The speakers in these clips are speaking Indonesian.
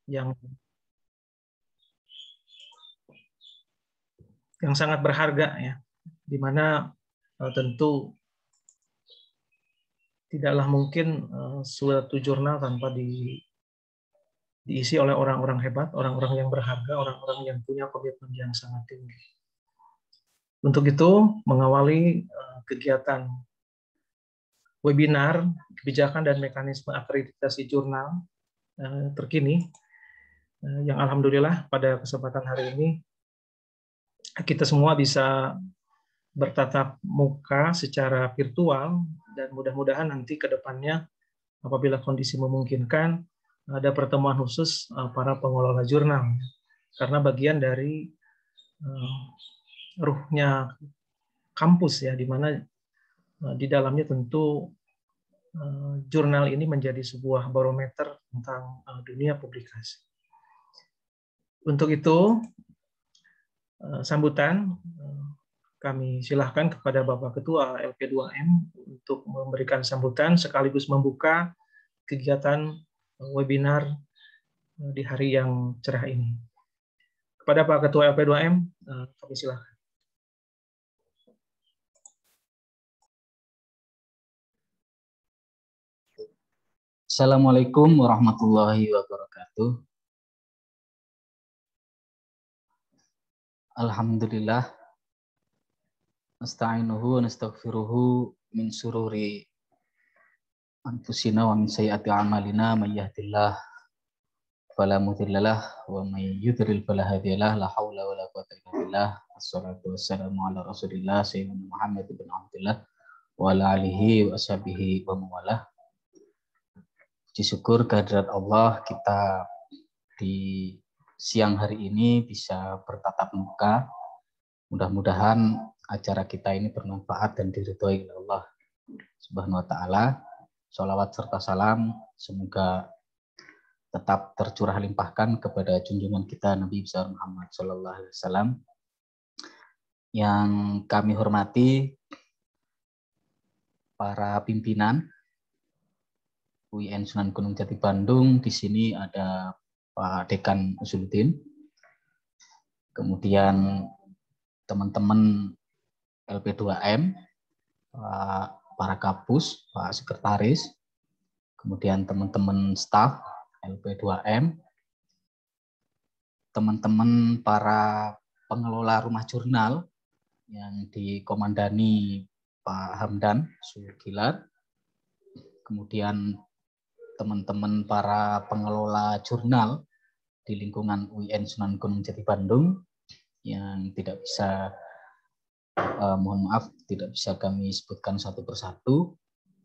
yang sangat berharga ya, di mana tentu tidaklah mungkin suatu jurnal tanpa diisi oleh orang-orang hebat, orang-orang yang berharga, orang-orang yang punya komitmen yang sangat tinggi. Untuk itu, mengawali kegiatan webinar kebijakan dan mekanisme akreditasi jurnal terkini, yang alhamdulillah pada kesempatan hari ini kita semua bisa bertatap muka secara virtual, dan mudah-mudahan nanti ke depannya apabila kondisi memungkinkan ada pertemuan khusus para pengelola jurnal, karena bagian dari ruhnya kampus ya, di mana di dalamnya tentu jurnal ini menjadi sebuah barometer tentang dunia publikasi. Untuk itu sambutan kami silahkan kepada Bapak Ketua LP2M untuk memberikan sambutan sekaligus membuka kegiatan webinar di hari yang cerah ini. Kepada Pak Ketua LP2M, kami silahkan. Assalamualaikum warahmatullahi wabarakatuh. Alhamdulillah. Nasta'inuhu wa nastaghfiruhu min sururi anfusina wa min sayyiati a'malina may yahdihillahu fala mudhillalah wa may yudhlil fala hadiyalah la haula wala quwwata illa billah. Wassalatu wassalamu ala Rasulillah sayyidina Muhammad bin Abdullah wa ala alihi wa ashabihi wa mawalah. Puji syukur kehadirat Allah, kita di siang hari ini bisa bertatap muka. Mudah-mudahan acara kita ini bermanfaat dan diridhoi oleh Allah Subhanahu wa taala. Sholawat serta salam semoga tetap tercurah limpahkan kepada junjungan kita Nabi besar Muhammad sallallahu alaihi wasallam. Yang kami hormati para pimpinan UIN Sunan Gunung Jati Bandung. Di sini ada Pak Dekan Usuluddin, kemudian teman-teman LP2M, para kapus, Pak Sekretaris, kemudian teman-teman staf LP2M, teman-teman para pengelola rumah jurnal yang dikomandani Pak Hamdan Sugilar, kemudian teman-teman para pengelola jurnal di lingkungan UIN Sunan Gunung Jati Bandung yang tidak bisa, mohon maaf, tidak bisa kami sebutkan satu persatu.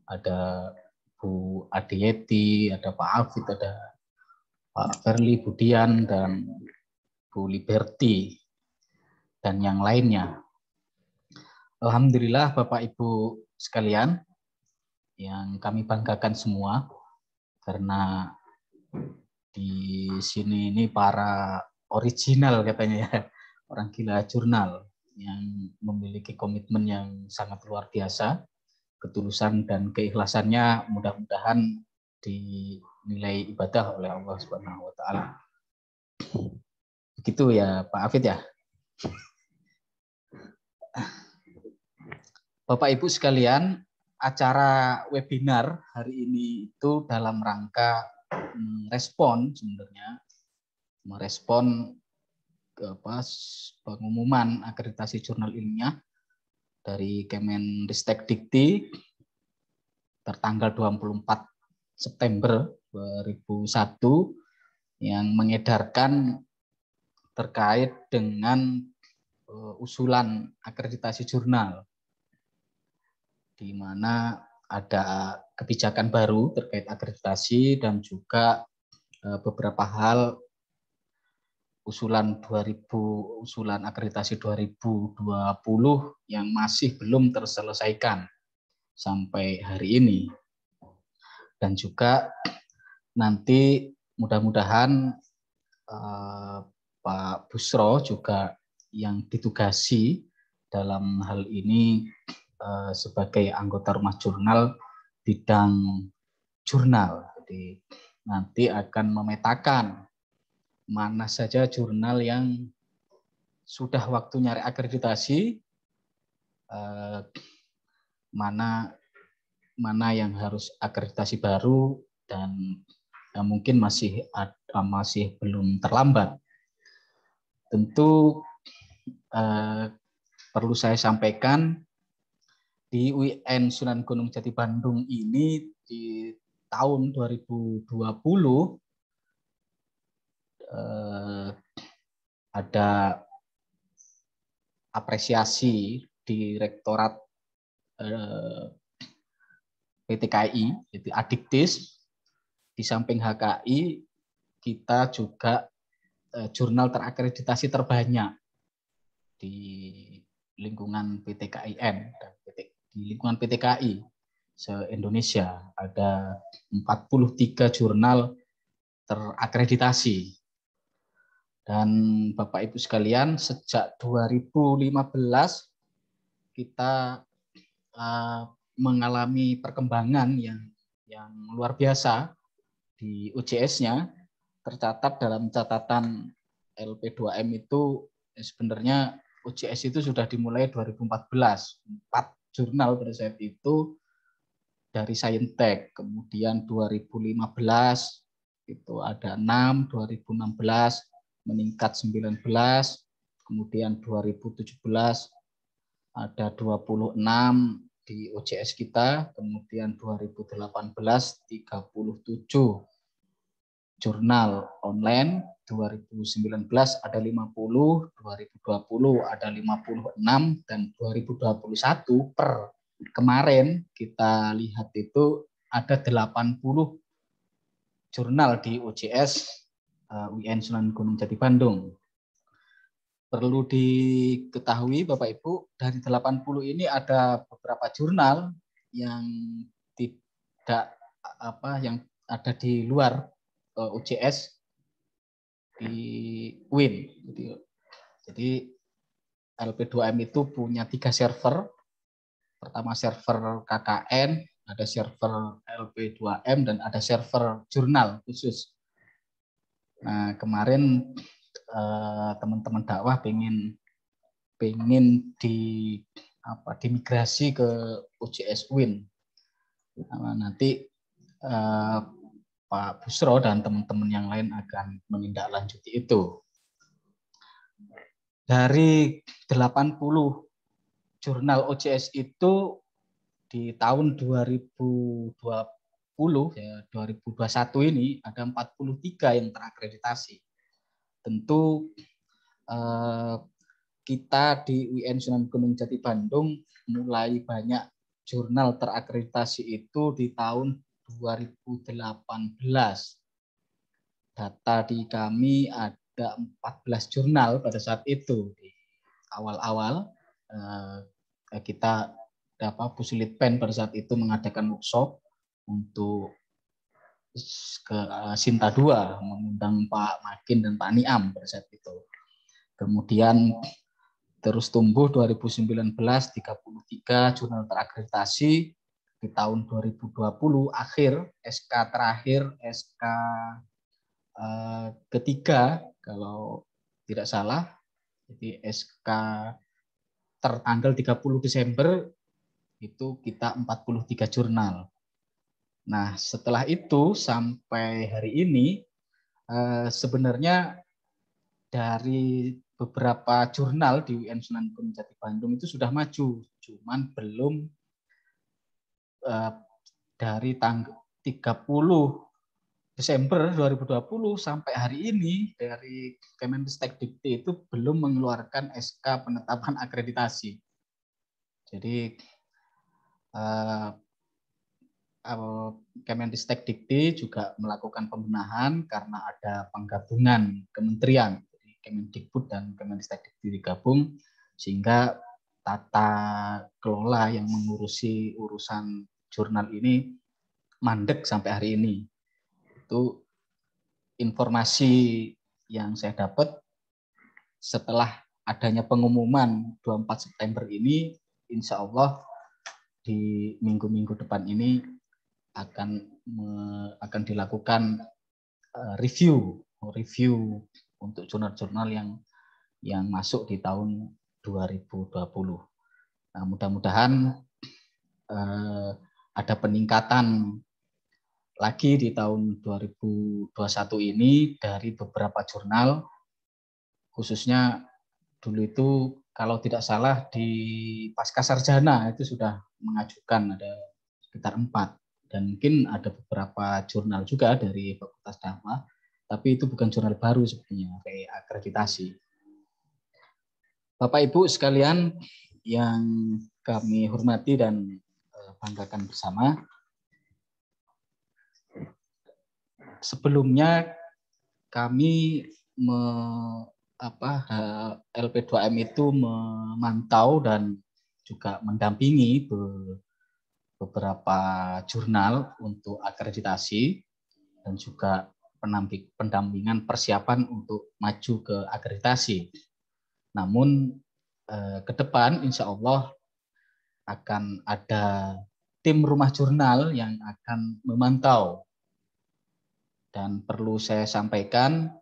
Ada Bu Adiyeti, ada Pak Afid, ada Pak Verli Budian, dan Bu Liberty, dan yang lainnya. Alhamdulillah Bapak Ibu sekalian, yang kami banggakan semua, karena di sini ini para original katanya ya, orang gila jurnal yang memiliki komitmen yang sangat luar biasa, ketulusan dan keikhlasannya mudah-mudahan dinilai ibadah oleh Allah Subhanahu wa taala. Begitu ya Pak Afid ya. Bapak Ibu sekalian, acara webinar hari ini itu dalam rangka respon, sebenarnya merespon ke pengumuman akreditasi jurnal ilmiah dari Kemendikbud Dikti tertanggal 24 September 2001 yang mengedarkan terkait dengan usulan akreditasi jurnal, di mana ada kebijakan baru terkait akreditasi dan juga beberapa hal usulan akreditasi 2020 yang masih belum terselesaikan sampai hari ini. Dan juga nanti mudah-mudahan Pak Busro juga yang ditugasi dalam hal ini sebagai anggota rumah jurnal bidang jurnal. Jadi nanti akan memetakan mana saja jurnal yang sudah waktunya reakreditasi, mana yang harus akreditasi baru, dan mungkin masih belum terlambat. Tentu perlu saya sampaikan, di UIN Sunan Gunung Jati Bandung ini di tahun 2020 ada apresiasi di Rektorat PTKI, yaitu Adiktis. Di samping HKI, kita juga jurnal terakreditasi terbanyak di lingkungan PTKIN dan di lingkungan PTKI se-Indonesia. Ada 43 jurnal terakreditasi. Dan Bapak Ibu sekalian, sejak 2015 kita mengalami perkembangan yang luar biasa di UJS-nya. Tercatat dalam catatan LP2M itu sebenarnya UJS itu sudah dimulai 2014. 4 jurnal pada saat itu dari Saintek, kemudian 2015 itu ada 6, 2016 meningkat 19, kemudian 2017 ada 26 di OJS kita, kemudian 2018 37 jurnal online, 2019 ada 50, 2020 ada 56, dan 2021 per kemarin kita lihat itu ada 80 jurnal di OJS UIN Sunan Gunung Jati Bandung. Perlu diketahui Bapak Ibu, dari 80 ini ada beberapa jurnal yang yang ada di luar UJS di UIN. Jadi LP2M itu punya 3 server. Pertama server KKN, ada server LP2M, dan ada server jurnal khusus. Nah, kemarin teman-teman dakwah pengen dimigrasi ke UJS UIN. Nah, nanti Pak Busro dan teman-teman yang lain akan menindaklanjuti itu. Dari 80 jurnal OJS itu di tahun 2020 ya 2021 ini ada 43 yang terakreditasi. Tentu kita di UIN Sunan Gunung Jati Bandung mulai banyak jurnal terakreditasi itu di tahun 2018. Data di kami ada 14 jurnal pada saat itu. Di awal-awal kita Puslitpen pada saat itu mengadakan workshop untuk ke Sinta 2, mengundang Pak Makin dan Pak Niam pada saat itu. Kemudian terus tumbuh 2019 33 jurnal terakreditasi. Di tahun 2020 akhir SK terakhir, SK ketiga kalau tidak salah, jadi SK tertanggal 30 Desember itu kita 43 jurnal. Nah, setelah itu sampai hari ini sebenarnya dari beberapa jurnal di UIN Sunan Gunung Jati Bandung itu sudah maju, cuman belum dari tanggal 30 Desember 2020 sampai hari ini dari Kemendikbud itu belum mengeluarkan SK penetapan akreditasi. Jadi Kemendikbud juga melakukan pembenahan karena ada penggabungan kementerian, jadi Kemendikbud dan Kemendikbud digabung, sehingga tata kelola yang mengurusi urusan jurnal ini mandek sampai hari ini. Itu informasi yang saya dapat setelah adanya pengumuman 24 September ini, insya Allah di minggu-minggu depan ini akan dilakukan review review untuk jurnal-jurnal yang masuk di tahun 2020. Nah, mudah-mudahan ada peningkatan lagi di tahun 2021 ini dari beberapa jurnal, khususnya dulu itu kalau tidak salah di pasca sarjana itu sudah mengajukan ada sekitar 4, dan mungkin ada beberapa jurnal juga dari Fakultas Dakwah, tapi itu bukan jurnal baru sebenarnya, reakreditasi. Bapak Ibu sekalian yang kami hormati dan banggakan bersama, sebelumnya kami LP2M itu memantau dan juga mendampingi beberapa jurnal untuk akreditasi dan juga pendampingan persiapan untuk maju ke akreditasi. Namun ke depan insya Allah akan ada tim rumah jurnal yang akan memantau. Dan perlu saya sampaikan,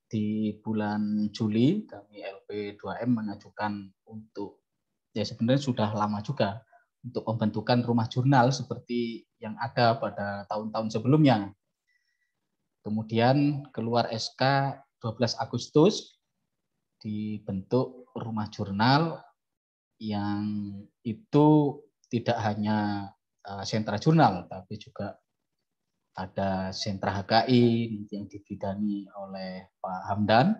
di bulan Juli kami LP2M mengajukan untuk, ya sebenarnya sudah lama juga, untuk pembentukan rumah jurnal seperti yang ada pada tahun-tahun sebelumnya. Kemudian keluar SK 12 Agustus, dibentuk rumah jurnal yang itu tidak hanya sentra jurnal, tapi juga ada sentra HKI yang dibidangi oleh Pak Hamdan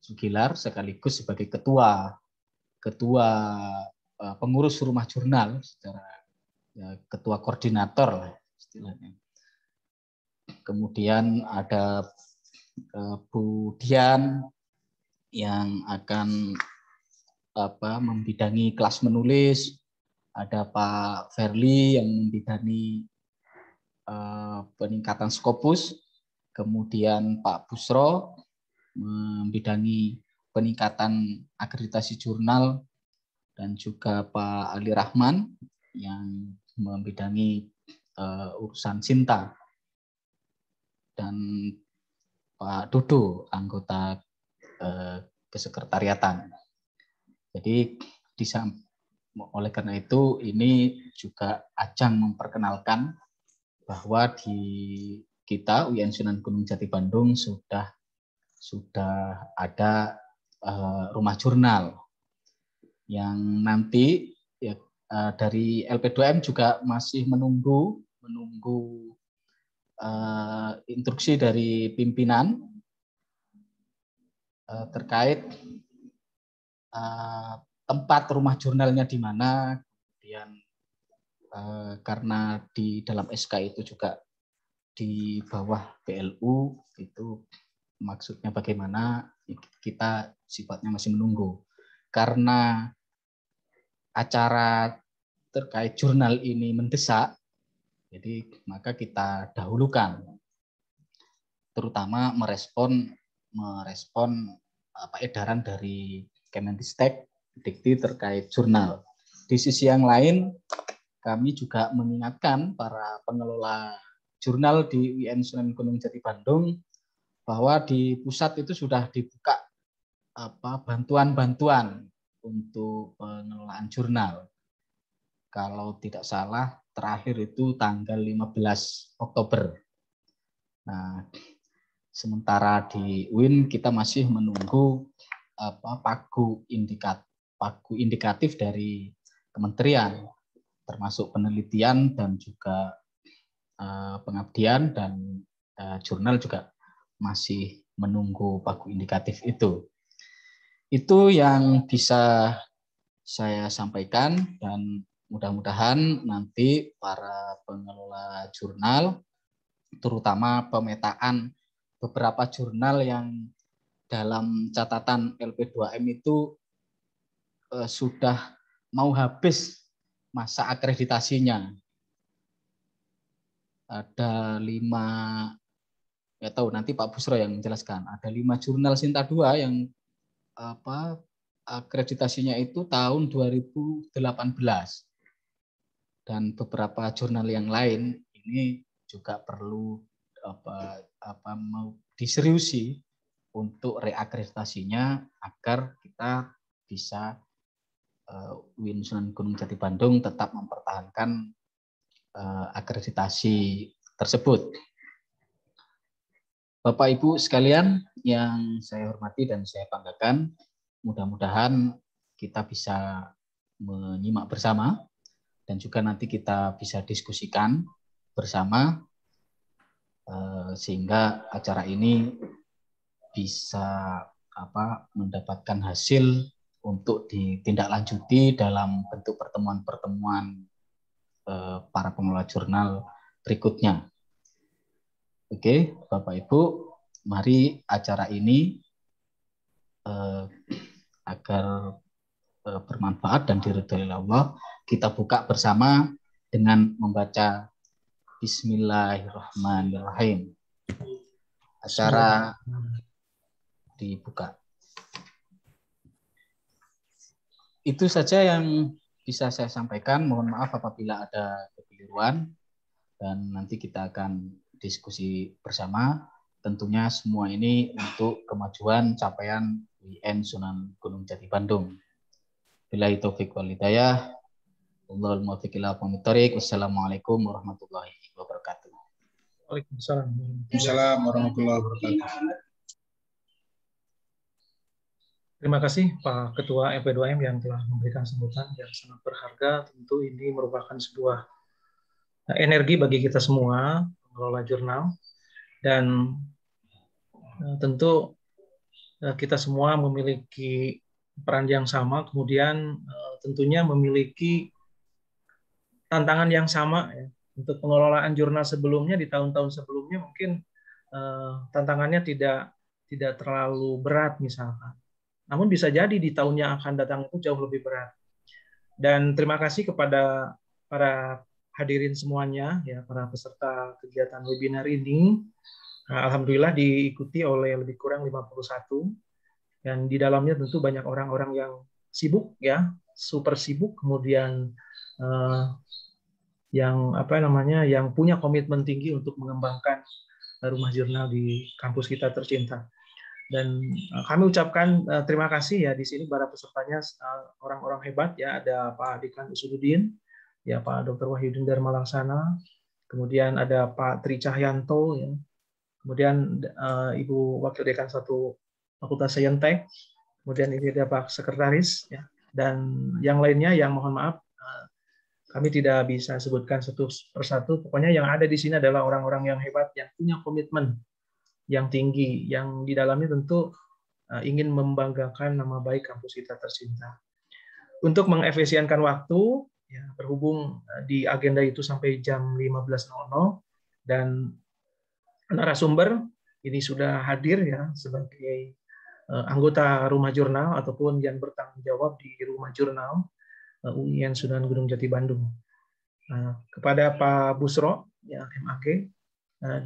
Sugilar sekaligus sebagai ketua pengurus rumah jurnal, secara ketua koordinator lah istilahnya. Kemudian ada Bu Dian yang akan membidangi kelas menulis, ada Pak Verly yang membidangi peningkatan Scopus, kemudian Pak Busro membidangi peningkatan akreditasi jurnal, dan juga Pak Ali Rahman yang membidangi urusan Sinta, dan Pak Dodo anggota kesekretariatan. Jadi oleh karena itu ini juga ajang memperkenalkan bahwa di kita UIN Sunan Gunung Jati Bandung sudah ada rumah jurnal yang nanti ya, dari LP2M juga masih menunggu instruksi dari pimpinan terkait tempat rumah jurnalnya di mana. Kemudian karena di dalam SK itu juga di bawah PLU, itu maksudnya bagaimana, kita sifatnya masih menunggu. Karena acara terkait jurnal ini mendesak, jadi maka kita dahulukan, terutama merespon edaran dari Kemenristek Dikti terkait jurnal. Di sisi yang lain, kami juga mengingatkan para pengelola jurnal di UIN Sunan Gunung Jati Bandung bahwa di pusat itu sudah dibuka bantuan-bantuan untuk pengelolaan jurnal. Kalau tidak salah terakhir itu tanggal 15 Oktober. Nah, sementara di UIN kita masih menunggu pagu indikatif dari kementerian, termasuk penelitian dan juga pengabdian, dan jurnal juga masih menunggu pagu indikatif itu. Itu yang bisa saya sampaikan, dan mudah-mudahan nanti para pengelola jurnal, terutama pemetaan beberapa jurnal yang dalam catatan LP2M itu sudah mau habis masa akreditasinya. Ada 5, ya tahu nanti Pak Busro yang menjelaskan, ada 5 jurnal Sinta 2 yang akreditasinya itu tahun 2018, dan beberapa jurnal yang lain ini juga perlu mau diseriusi untuk reakreditasinya agar kita bisa UIN Sunan Gunung Jati Bandung tetap mempertahankan akreditasi tersebut. Bapak Ibu sekalian yang saya hormati dan saya banggakan, mudah-mudahan kita bisa menyimak bersama dan juga nanti kita bisa diskusikan bersama sehingga acara ini bisa mendapatkan hasil untuk ditindaklanjuti dalam bentuk pertemuan-pertemuan para pengelola jurnal berikutnya. Oke, Bapak Ibu, mari acara ini agar bermanfaat dan diridhoi Allah, kita buka bersama dengan membaca Bismillahirrahmanirrahim. Acara dibuka. Itu saja yang bisa saya sampaikan. Mohon maaf apabila ada kekeliruan dan nanti kita akan diskusi bersama. Tentunya semua ini untuk kemajuan capaian UIN Sunan Gunung Jati Bandung. Billahi taufiq wal hidayah. Wallahul muwaffiq ila aqwamit thoriq. Wassalamualaikum warahmatullahi wabarakatuh. Waalaikumsalam. Waalaikumsalam warahmatullahi wabarakatuh. Terima kasih Pak Ketua MP2M yang telah memberikan sambutan yang sangat berharga. Tentu ini merupakan sebuah energi bagi kita semua, pengelola jurnal. Dan tentu kita semua memiliki peran yang sama, kemudian tentunya memiliki tantangan yang sama ya. Untuk pengelolaan jurnal sebelumnya, di tahun-tahun sebelumnya mungkin tantangannya tidak terlalu berat misalkan. Namun bisa jadi di tahun yang akan datang itu jauh lebih berat. Dan terima kasih kepada para hadirin semuanya, ya, para peserta kegiatan webinar ini. Alhamdulillah diikuti oleh lebih kurang 51. Dan di dalamnya tentu banyak orang-orang yang sibuk, ya, super sibuk, kemudian yang punya komitmen tinggi untuk mengembangkan rumah jurnal di kampus kita tercinta. Dan kami ucapkan terima kasih ya di sini para pesertanya orang-orang hebat ya, ada Pak Dekan Usududin, ya Pak Dr. Wahyudin Darmalaksana, kemudian ada Pak Tri Cahyanto, ya, kemudian Ibu Wakil Dekan 1 Fakultas Saintek, kemudian ini ada Pak Sekretaris, ya, dan yang lainnya yang mohon maaf kami tidak bisa sebutkan satu persatu. Pokoknya yang ada di sini adalah orang-orang yang hebat yang punya komitmen yang tinggi, yang di dalamnya tentu ingin membanggakan nama baik kampus kita tercinta. Untuk mengefisienkan waktu, ya, berhubung di agenda itu sampai jam 15.00 dan narasumber ini sudah hadir ya sebagai anggota Rumah Jurnal ataupun yang bertanggung jawab di Rumah Jurnal UIN Sunan Gunung Jati Bandung. Kepada Pak Busro, ya, MAG,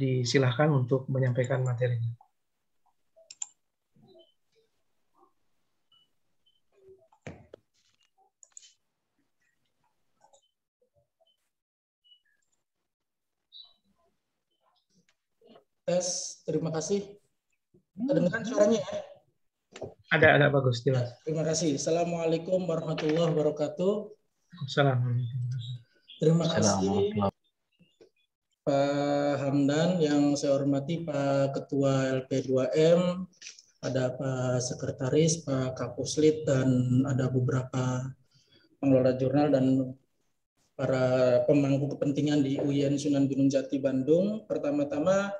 disilahkan untuk menyampaikan materinya. Tes, terima kasih. Kedengaran suaranya ya? Ada bagus, jelas. Terima kasih. Assalamualaikum warahmatullahi wabarakatuh. Assalamualaikum. Terima kasih Pak Hamdan, yang saya hormati Pak Ketua LP2M, ada Pak Sekretaris, Pak Kapuslit, dan ada beberapa pengelola jurnal dan para pemangku kepentingan di UIN Sunan Gunung Jati Bandung. Pertama-tama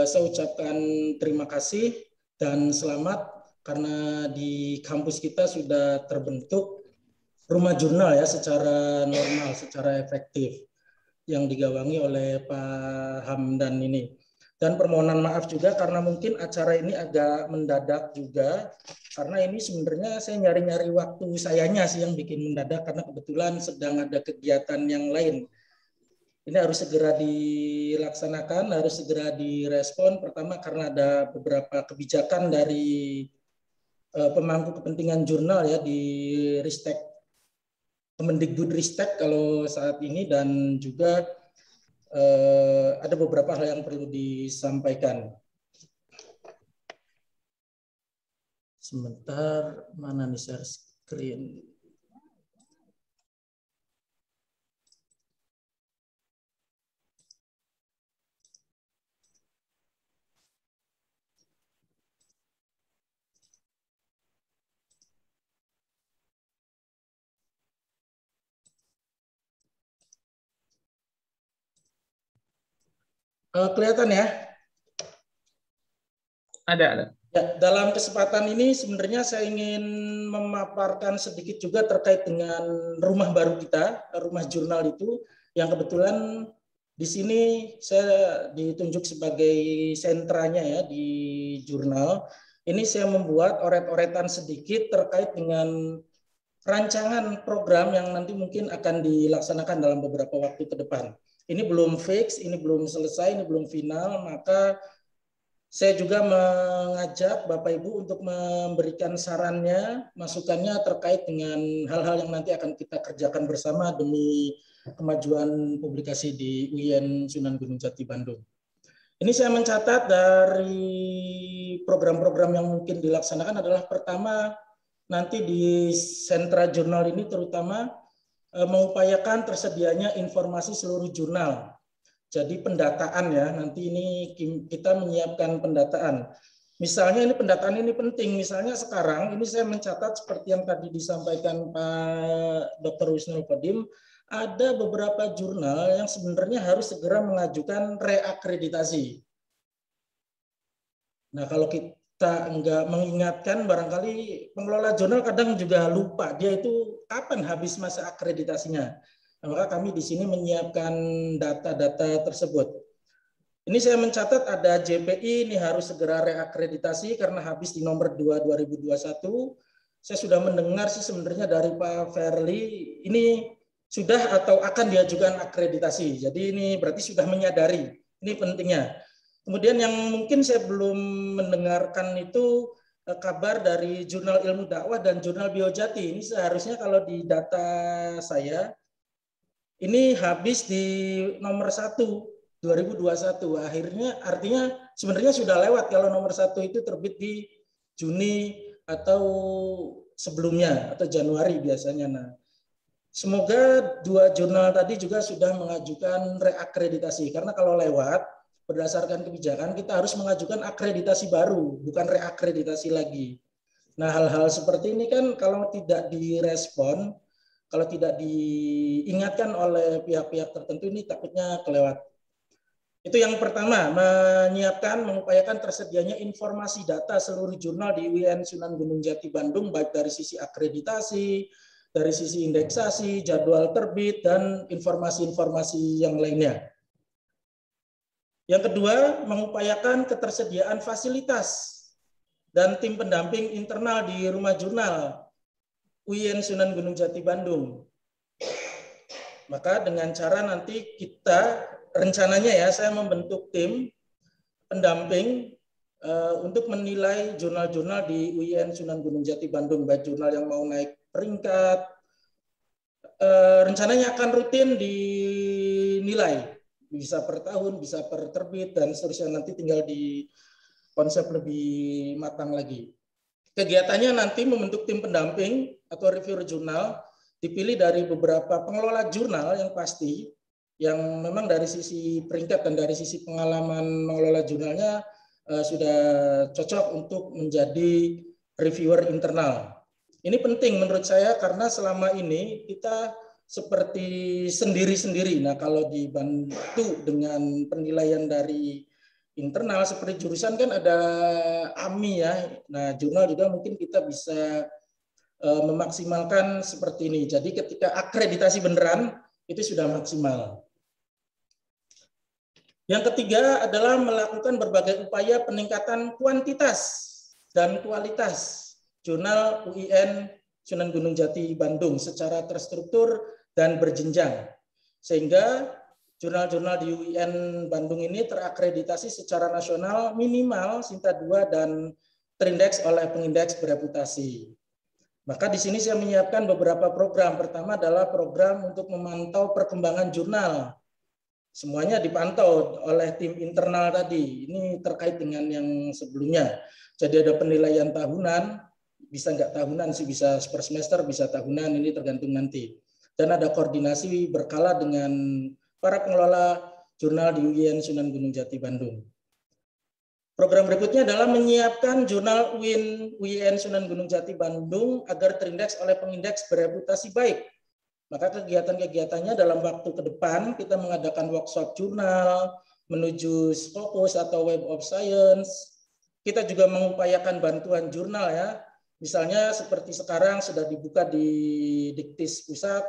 saya ucapkan terima kasih dan selamat karena di kampus kita sudah terbentuk rumah jurnal ya secara normal, secara efektif yang digawangi oleh Pak Hamdan ini. Dan permohonan maaf juga karena mungkin acara ini agak mendadak juga, karena ini sebenarnya saya nyari-nyari waktu sayanya sih yang bikin mendadak karena kebetulan sedang ada kegiatan yang lain. Ini harus segera dilaksanakan, harus segera direspon. Pertama karena ada beberapa kebijakan dari pemangku kepentingan jurnal ya di Ristek, Kemendikbudristek kalau saat ini, dan juga ada beberapa hal yang perlu disampaikan. Sebentar, mana nih share screen? Kelihatan ya? Ada. Ya, dalam kesempatan ini sebenarnya saya ingin memaparkan sedikit juga terkait dengan rumah baru kita, rumah jurnal itu, yang kebetulan di sini saya ditunjuk sebagai sentranya ya di jurnal. Ini saya membuat oret-oretan sedikit terkait dengan rancangan program yang nanti mungkin akan dilaksanakan dalam beberapa waktu ke depan. Ini belum fix, ini belum selesai, ini belum final, maka saya juga mengajak Bapak Ibu untuk memberikan sarannya, masukannya terkait dengan hal-hal yang nanti akan kita kerjakan bersama demi kemajuan publikasi di UIN Sunan Gunung Jati Bandung. Ini saya mencatat dari program-program yang mungkin dilaksanakan adalah pertama, nanti di sentra jurnal ini terutama mengupayakan tersedianya informasi seluruh jurnal. Jadi pendataan ya, nanti ini kita menyiapkan pendataan. Misalnya ini pendataan ini penting, misalnya sekarang ini saya mencatat seperti yang tadi disampaikan Pak Dr. Wisnul Kodim, ada beberapa jurnal yang sebenarnya harus segera mengajukan reakreditasi. Nah kalau kita enggak mengingatkan, barangkali pengelola jurnal kadang juga lupa, dia itu kapan habis masa akreditasinya. Nah, maka kami di sini menyiapkan data-data tersebut. Ini saya mencatat ada JPI, ini harus segera reakreditasi karena habis di nomor 2 2021. Saya sudah mendengar sih sebenarnya dari Pak Verly, ini sudah atau akan diajukan akreditasi. Jadi ini berarti sudah menyadari, ini pentingnya. Kemudian yang mungkin saya belum mendengarkan itu kabar dari Jurnal Ilmu Dakwah dan Jurnal Biojati. Ini seharusnya kalau di data saya, ini habis di nomor 1 2021. Akhirnya artinya sebenarnya sudah lewat kalau nomor 1 itu terbit di Juni atau sebelumnya atau Januari biasanya. Nah, semoga 2 jurnal tadi juga sudah mengajukan reakreditasi karena kalau lewat berdasarkan kebijakan kita harus mengajukan akreditasi baru, bukan reakreditasi lagi. Nah, hal-hal seperti ini kan kalau tidak direspon, kalau tidak diingatkan oleh pihak-pihak tertentu ini takutnya kelewat. Itu yang pertama, menyiapkan, mengupayakan tersedianya informasi data seluruh jurnal di UIN Sunan Gunung Jati Bandung, baik dari sisi akreditasi, dari sisi indeksasi, jadwal terbit, dan informasi-informasi yang lainnya. Yang kedua, mengupayakan ketersediaan fasilitas dan tim pendamping internal di rumah jurnal UIN Sunan Gunung Jati Bandung. Maka dengan cara nanti kita rencananya ya saya membentuk tim pendamping untuk menilai jurnal-jurnal di UIN Sunan Gunung Jati Bandung, baik jurnal yang mau naik peringkat, rencananya akan rutin dinilai, bisa per tahun, bisa per terbit, dan seterusnya. Nanti tinggal di konsep lebih matang lagi. Kegiatannya nanti membentuk tim pendamping atau reviewer jurnal, dipilih dari beberapa pengelola jurnal yang pasti, yang memang dari sisi peringkat dan dari sisi pengalaman mengelola jurnalnya sudah cocok untuk menjadi reviewer internal. Ini penting menurut saya karena selama ini kita seperti sendiri-sendiri. Nah, kalau dibantu dengan penilaian dari internal seperti jurusan kan ada AMI ya. Nah, jurnal juga mungkin kita bisa memaksimalkan seperti ini. Jadi ketika akreditasi beneran itu sudah maksimal. Yang ketiga adalah melakukan berbagai upaya peningkatan kuantitas dan kualitas jurnal UIN Sunan Gunung Jati Bandung secara terstruktur dan berjenjang. Sehingga jurnal-jurnal di UIN Bandung ini terakreditasi secara nasional minimal Sinta 2 dan terindeks oleh pengindeks bereputasi. Maka di sini saya menyiapkan beberapa program. Pertama adalah program untuk memantau perkembangan jurnal. Semuanya dipantau oleh tim internal tadi. Ini terkait dengan yang sebelumnya. Jadi ada penilaian tahunan, bisa nggak tahunan sih, bisa per semester, bisa tahunan, ini tergantung nanti. Dan ada koordinasi berkala dengan para pengelola jurnal di UIN Sunan Gunung Jati Bandung. Program berikutnya adalah menyiapkan jurnal UIN Sunan Gunung Jati Bandung agar terindeks oleh pengindeks bereputasi baik. Maka kegiatan-kegiatannya dalam waktu ke depan kita mengadakan workshop jurnal, menuju Scopus atau Web of Science. Kita juga mengupayakan bantuan jurnal ya. Misalnya seperti sekarang sudah dibuka di Diktis Pusat.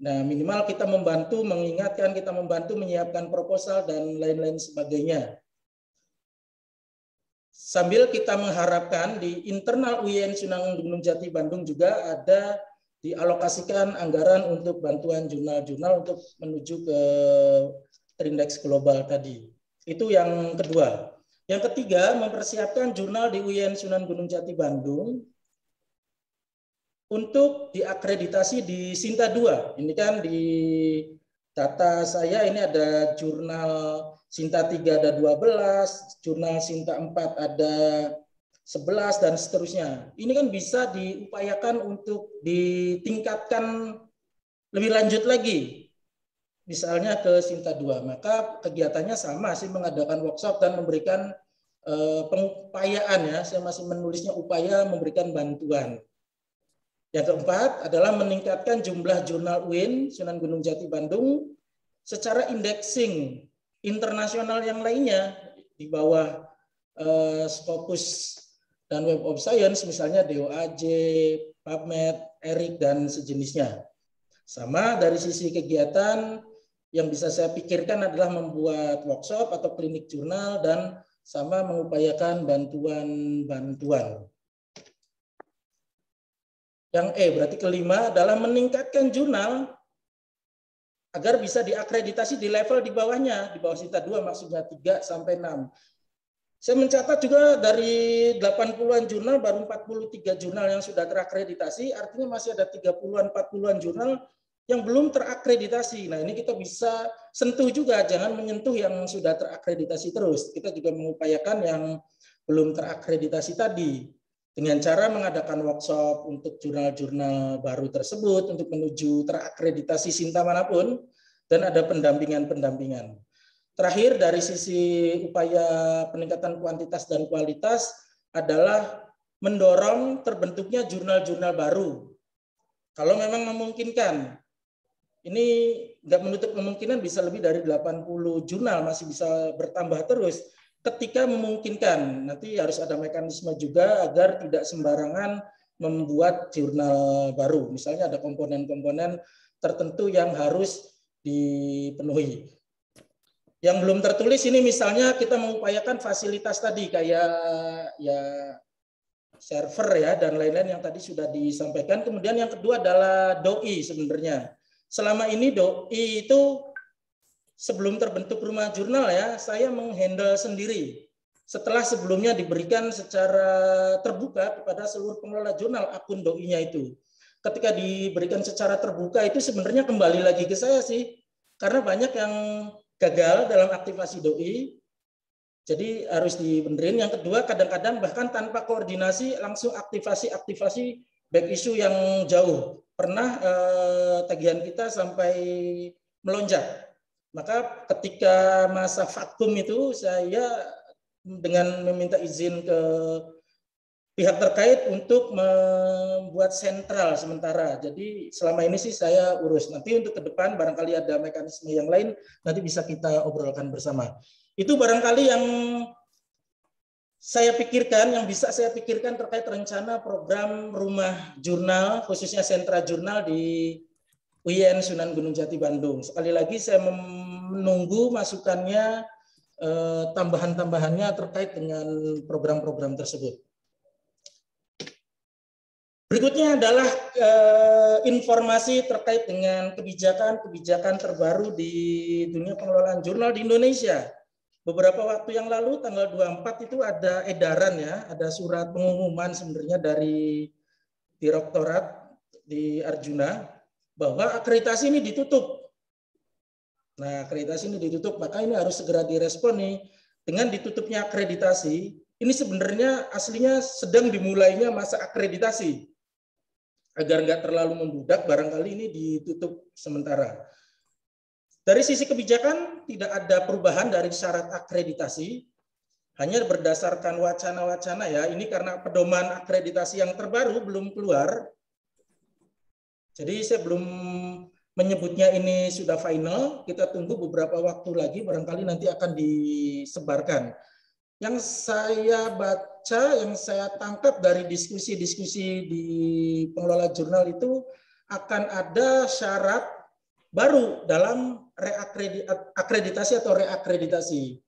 Nah, minimal kita membantu mengingatkan, kita membantu menyiapkan proposal dan lain-lain sebagainya. Sambil kita mengharapkan di internal UIN Sunan Gunung Jati Bandung juga ada dialokasikan anggaran untuk bantuan jurnal-jurnal untuk menuju ke terindeks global tadi. Itu yang kedua. Yang ketiga, mempersiapkan jurnal di UIN Sunan Gunung Jati Bandung untuk diakreditasi di Sinta 2. Ini kan di data saya ini ada jurnal Sinta 3 ada 12, jurnal Sinta 4 ada 11 dan seterusnya. Ini kan bisa diupayakan untuk ditingkatkan lebih lanjut lagi. Misalnya ke Sinta 2, maka kegiatannya sama sih, mengadakan workshop dan memberikan pengupayaan ya. Saya masih menulisnya upaya memberikan bantuan. Yang keempat adalah meningkatkan jumlah jurnal UIN Sunan Gunung Jati Bandung secara indexing internasional yang lainnya di bawah Scopus dan Web of Science, misalnya DOAJ, PubMed, ERIC, dan sejenisnya. Sama dari sisi kegiatan yang bisa saya pikirkan adalah membuat workshop atau klinik jurnal dan sama mengupayakan bantuan-bantuan. Yang berarti kelima adalah meningkatkan jurnal agar bisa diakreditasi di level di bawahnya, di bawah Sinta 2 maksudnya 3 sampai 6. Saya mencatat juga dari 80-an jurnal baru 43 jurnal yang sudah terakreditasi, artinya masih ada 30-an 40-an jurnal yang belum terakreditasi. Nah, ini kita bisa sentuh juga, jangan menyentuh yang sudah terakreditasi terus. Kita juga mengupayakan yang belum terakreditasi tadi dengan cara mengadakan workshop untuk jurnal-jurnal baru tersebut untuk menuju terakreditasi Sinta manapun, dan ada pendampingan-pendampingan. Terakhir, dari sisi upaya peningkatan kuantitas dan kualitas adalah mendorong terbentuknya jurnal-jurnal baru. Kalau memang memungkinkan, ini nggak menutup kemungkinan bisa lebih dari 80 jurnal, masih bisa bertambah terus. Ketika memungkinkan, nanti harus ada mekanisme juga agar tidak sembarangan membuat jurnal baru. Misalnya ada komponen-komponen tertentu yang harus dipenuhi. Yang belum tertulis ini misalnya kita mengupayakan fasilitas tadi kayak ya server ya dan lain-lain yang tadi sudah disampaikan. Kemudian yang kedua adalah doi sebenarnya. Selama ini doi itu sebelum terbentuk rumah jurnal ya, saya menghandle sendiri. Setelah sebelumnya diberikan secara terbuka kepada seluruh pengelola jurnal akun doi-nya itu. Ketika diberikan secara terbuka itu sebenarnya kembali lagi ke saya sih. Karena banyak yang gagal dalam aktivasi doi. Jadi harus dibenerin. Yang kedua, kadang-kadang bahkan tanpa koordinasi langsung aktivasi back issue yang jauh. Pernah tagihan kita sampai melonjak. Maka ketika masa vakum itu saya dengan meminta izin ke pihak terkait untuk membuat sentral sementara. Jadi selama ini sih saya urus. Nanti untuk ke depan barangkali ada mekanisme yang lain, nanti bisa kita obrolkan bersama. Itu barangkali yang saya pikirkan, yang bisa saya pikirkan terkait rencana program rumah jurnal, khususnya sentra jurnal di UIN Sunan Gunung Jati Bandung. Sekali lagi saya menunggu masukannya, tambahan-tambahannya terkait dengan program-program tersebut. Berikutnya adalah informasi terkait dengan kebijakan terbaru di dunia pengelolaan jurnal di Indonesia. Beberapa waktu yang lalu, tanggal 24 itu ada edaran ya, ada surat pengumuman sebenarnya dari Direktorat di Arjuna, bahwa akreditasi ini ditutup. Nah, akreditasi ini ditutup, maka ini harus segera direspon nih. Dengan ditutupnya akreditasi, ini sebenarnya aslinya sedang dimulainya masa akreditasi. Agar nggak terlalu membludak, barangkali ini ditutup sementara. Dari sisi kebijakan, tidak ada perubahan dari syarat akreditasi, hanya berdasarkan wacana-wacana ya. Ini karena pedoman akreditasi yang terbaru belum keluar. Jadi saya belum menyebutnya ini sudah final, kita tunggu beberapa waktu lagi, barangkali nanti akan disebarkan. Yang saya baca, yang saya tangkap dari diskusi-diskusi di pengelola jurnal itu akan ada syarat baru dalam akreditasi atau reakreditasi.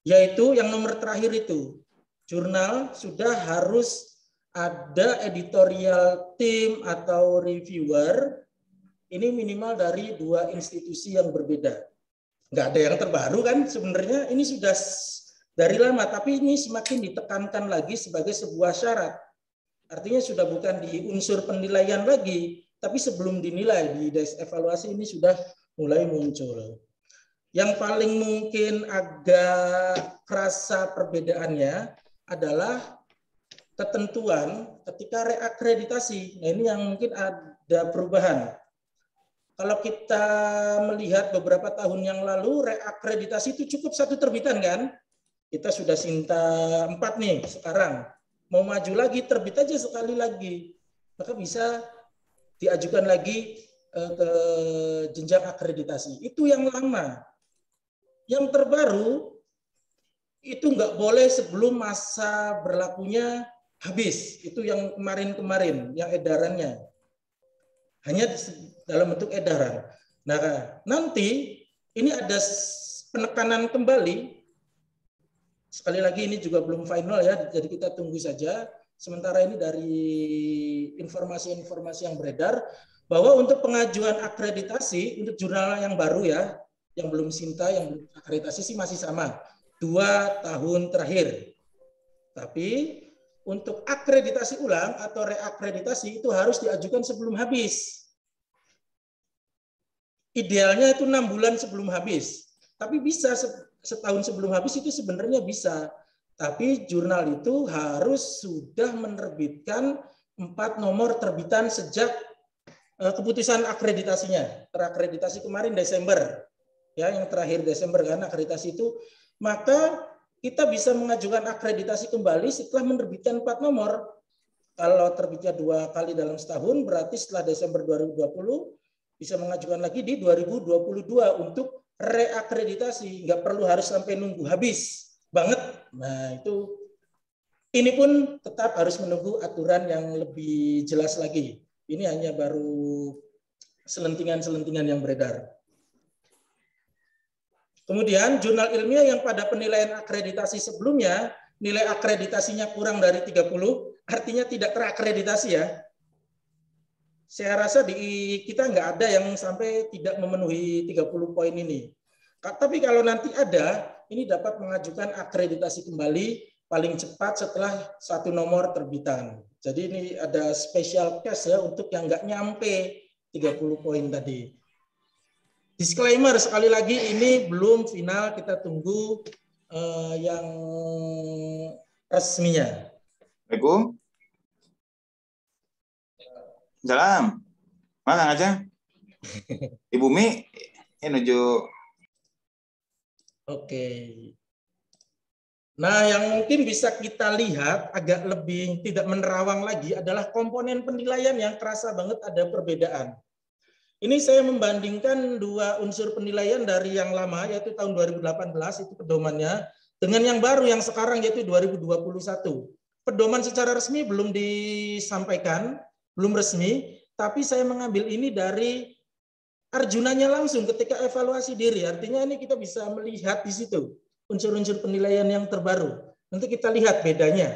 Yaitu yang nomor terakhir itu, jurnal sudah harus ada editorial team atau reviewer, ini minimal dari 2 institusi yang berbeda. Nggak ada yang terbaru kan sebenarnya, ini sudah dari lama, tapi ini semakin ditekankan lagi sebagai sebuah syarat. Artinya sudah bukan di unsur penilaian lagi, tapi sebelum dinilai di evaluasi ini sudah mulai muncul. Yang paling mungkin agak kerasa perbedaannya adalah ketentuan ketika reakreditasi. Nah, ini yang mungkin ada perubahan. Kalau kita melihat beberapa tahun yang lalu, reakreditasi itu cukup 1 terbitan kan? Kita sudah Sinta 4 nih sekarang. Mau maju lagi, terbit aja sekali lagi. Maka bisa diajukan lagi ke jenjang akreditasi. Itu yang lama. Yang terbaru, itu nggak boleh sebelum masa berlakunya habis. Itu yang kemarin-kemarin, yang edarannya. Hanya dalam bentuk edaran. Nah, nanti ini ada penekanan kembali. Sekali lagi ini juga belum final ya, jadi kita tunggu saja. Sementara ini dari informasi-informasi yang beredar, bahwa untuk pengajuan akreditasi untuk jurnal yang baru ya, yang belum Sinta, yang belum akreditasi sih masih sama. 2 tahun terakhir. Tapi untuk akreditasi ulang atau reakreditasi itu harus diajukan sebelum habis. Idealnya itu 6 bulan sebelum habis. Tapi bisa setahun sebelum habis itu sebenarnya bisa. Tapi jurnal itu harus sudah menerbitkan 4 nomor terbitan sejak keputusan akreditasinya. Terakreditasi kemarin Desember. Ya, yang terakhir Desember kan akreditasi itu. Maka kita bisa mengajukan akreditasi kembali setelah menerbitkan 4 nomor. Kalau terbitnya 2 kali dalam setahun, berarti setelah Desember 2020 bisa mengajukan lagi di 2022 untuk reakreditasi. Nggak perlu harus sampai nunggu habis banget. Nah itu, ini pun tetap harus menunggu aturan yang lebih jelas lagi. Ini hanya baru selentingan-selentingan yang beredar. Kemudian jurnal ilmiah yang pada penilaian akreditasi sebelumnya, nilai akreditasinya kurang dari 30, artinya tidak terakreditasi ya. Saya rasa di kita nggak ada yang sampai tidak memenuhi 30 poin ini. Tapi kalau nanti ada, ini dapat mengajukan akreditasi kembali paling cepat setelah 1 nomor terbitan. Jadi ini ada special case ya untuk yang nggak nyampe 30 poin tadi. Disclaimer sekali lagi, ini belum final, kita tunggu yang resminya. Assalamualaikum. Salam. Mana aja? Ibu Mi, menuju. Oke. Nah, yang mungkin bisa kita lihat agak lebih tidak menerawang lagi adalah komponen penilaian yang terasa banget ada perbedaan. Ini saya membandingkan 2 unsur penilaian dari yang lama, yaitu tahun 2018, itu pedomannya, dengan yang baru yang sekarang, yaitu 2021. Pedoman secara resmi belum disampaikan, belum resmi, tapi saya mengambil ini dari Arjunanya langsung ketika evaluasi diri. Artinya ini kita bisa melihat di situ unsur-unsur penilaian yang terbaru. Nanti kita lihat bedanya.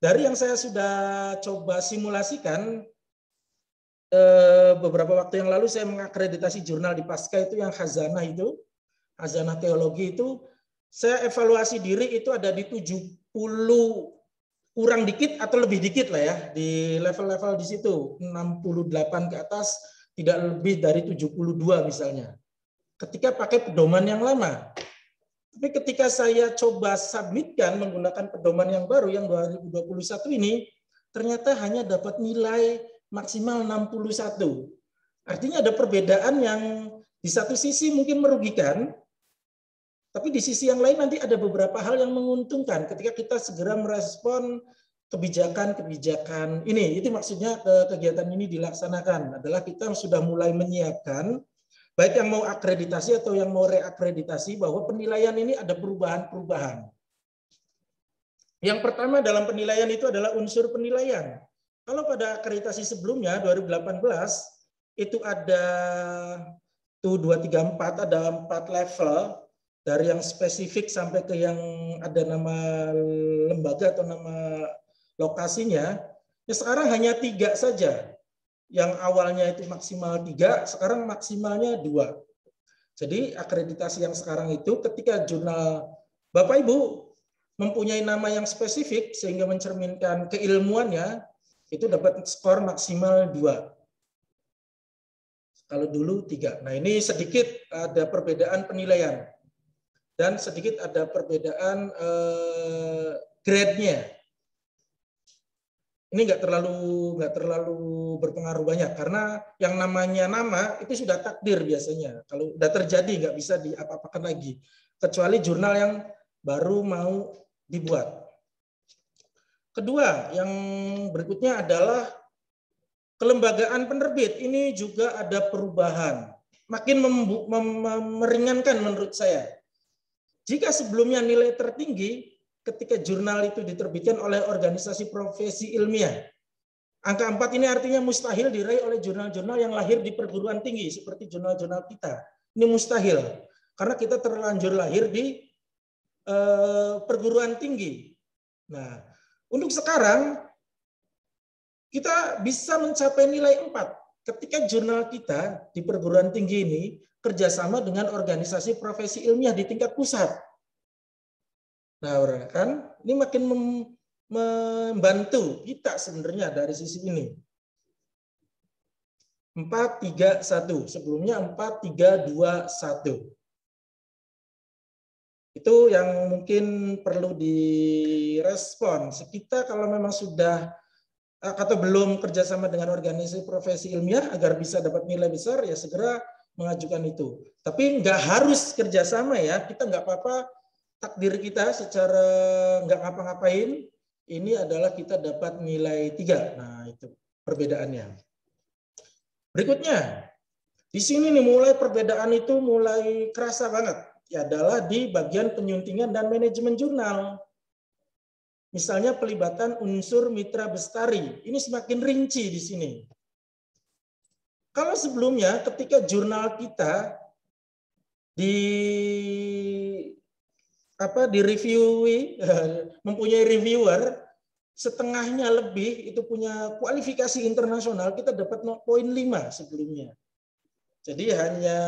Dari yang saya sudah coba simulasikan, beberapa waktu yang lalu saya mengakreditasi jurnal di Pasca itu yang Khazanah itu, Khazanah Teologi itu, saya evaluasi diri itu ada di 70 kurang dikit atau lebih dikit lah ya, di level-level di situ, 68 ke atas, tidak lebih dari 72 misalnya. Ketika pakai pedoman yang lama. Tapi ketika saya coba submitkan menggunakan pedoman yang baru yang 2021 ini, ternyata hanya dapat nilai maksimal 61. Artinya ada perbedaan yang di satu sisi mungkin merugikan, tapi di sisi yang lain nanti ada beberapa hal yang menguntungkan ketika kita segera merespon kebijakan-kebijakan ini. Itu maksudnya kegiatan ini dilaksanakan adalah kita sudah mulai menyiapkan baik yang mau akreditasi atau yang mau reakreditasi bahwa penilaian ini ada perubahan-perubahan. Yang pertama dalam penilaian itu adalah unsur penilaian. Kalau pada akreditasi sebelumnya 2018 itu ada 2, 3, 4, ada 4 level dari yang spesifik sampai ke yang ada nama lembaga atau nama lokasinya. Ya sekarang hanya 3 saja. Yang awalnya itu maksimal 3, sekarang maksimalnya 2. Jadi akreditasi yang sekarang itu ketika jurnal Bapak Ibu mempunyai nama yang spesifik sehingga mencerminkan keilmuannya, itu dapat skor maksimal 2. Kalau dulu 3. Nah ini sedikit ada perbedaan penilaian. Dan sedikit ada perbedaan grade-nya. Ini nggak terlalu berpengaruh banyak karena yang namanya nama itu sudah takdir biasanya. Kalau udah terjadi nggak bisa diapa-apakan lagi kecuali jurnal yang baru mau dibuat. Kedua, yang berikutnya adalah kelembagaan penerbit. Ini juga ada perubahan, makin meringankan menurut saya. Jika sebelumnya nilai tertinggi ketika jurnal itu diterbitkan oleh organisasi profesi ilmiah. Angka 4 ini artinya mustahil diraih oleh jurnal-jurnal yang lahir di perguruan tinggi, seperti jurnal-jurnal kita. Ini mustahil, karena kita terlanjur lahir di perguruan tinggi. Nah, untuk sekarang, kita bisa mencapai nilai 4 ketika jurnal kita di perguruan tinggi ini kerjasama dengan organisasi profesi ilmiah di tingkat pusat. Nah, kan ini makin membantu kita sebenarnya dari sisi ini. 4, 3, 1. Sebelumnya 4, 3, 2, 1. Itu yang mungkin perlu direspon. Kita kalau memang sudah atau belum kerjasama dengan organisasi profesi ilmiah agar bisa dapat nilai besar, ya segera mengajukan itu. Tapi nggak harus kerjasama ya. Kita nggak apa-apa. Takdir kita secara nggak ngapa-ngapain, ini adalah kita dapat nilai 3. Nah, itu perbedaannya. Berikutnya, di sini nih mulai perbedaan itu mulai kerasa banget. Ya adalah di bagian penyuntingan dan manajemen jurnal. Misalnya pelibatan unsur mitra bestari. Ini semakin rinci di sini. Kalau sebelumnya ketika jurnal kita direviewi, mempunyai reviewer, setengahnya lebih itu punya kualifikasi internasional, kita dapat 0,5 sebelumnya. Jadi hanya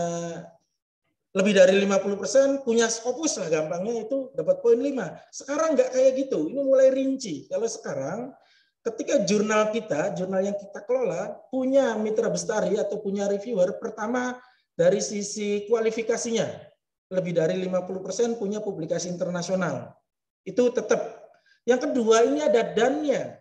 lebih dari 50% punya Scopus lah gampangnya itu dapat 0,5. Sekarang nggak kayak gitu, ini mulai rinci. Kalau sekarang ketika jurnal kita, jurnal yang kita kelola, punya mitra bestari atau punya reviewer, pertama dari sisi kualifikasinya, lebih dari 50% punya publikasi internasional. Itu tetap. Yang kedua ini ada dan-nya.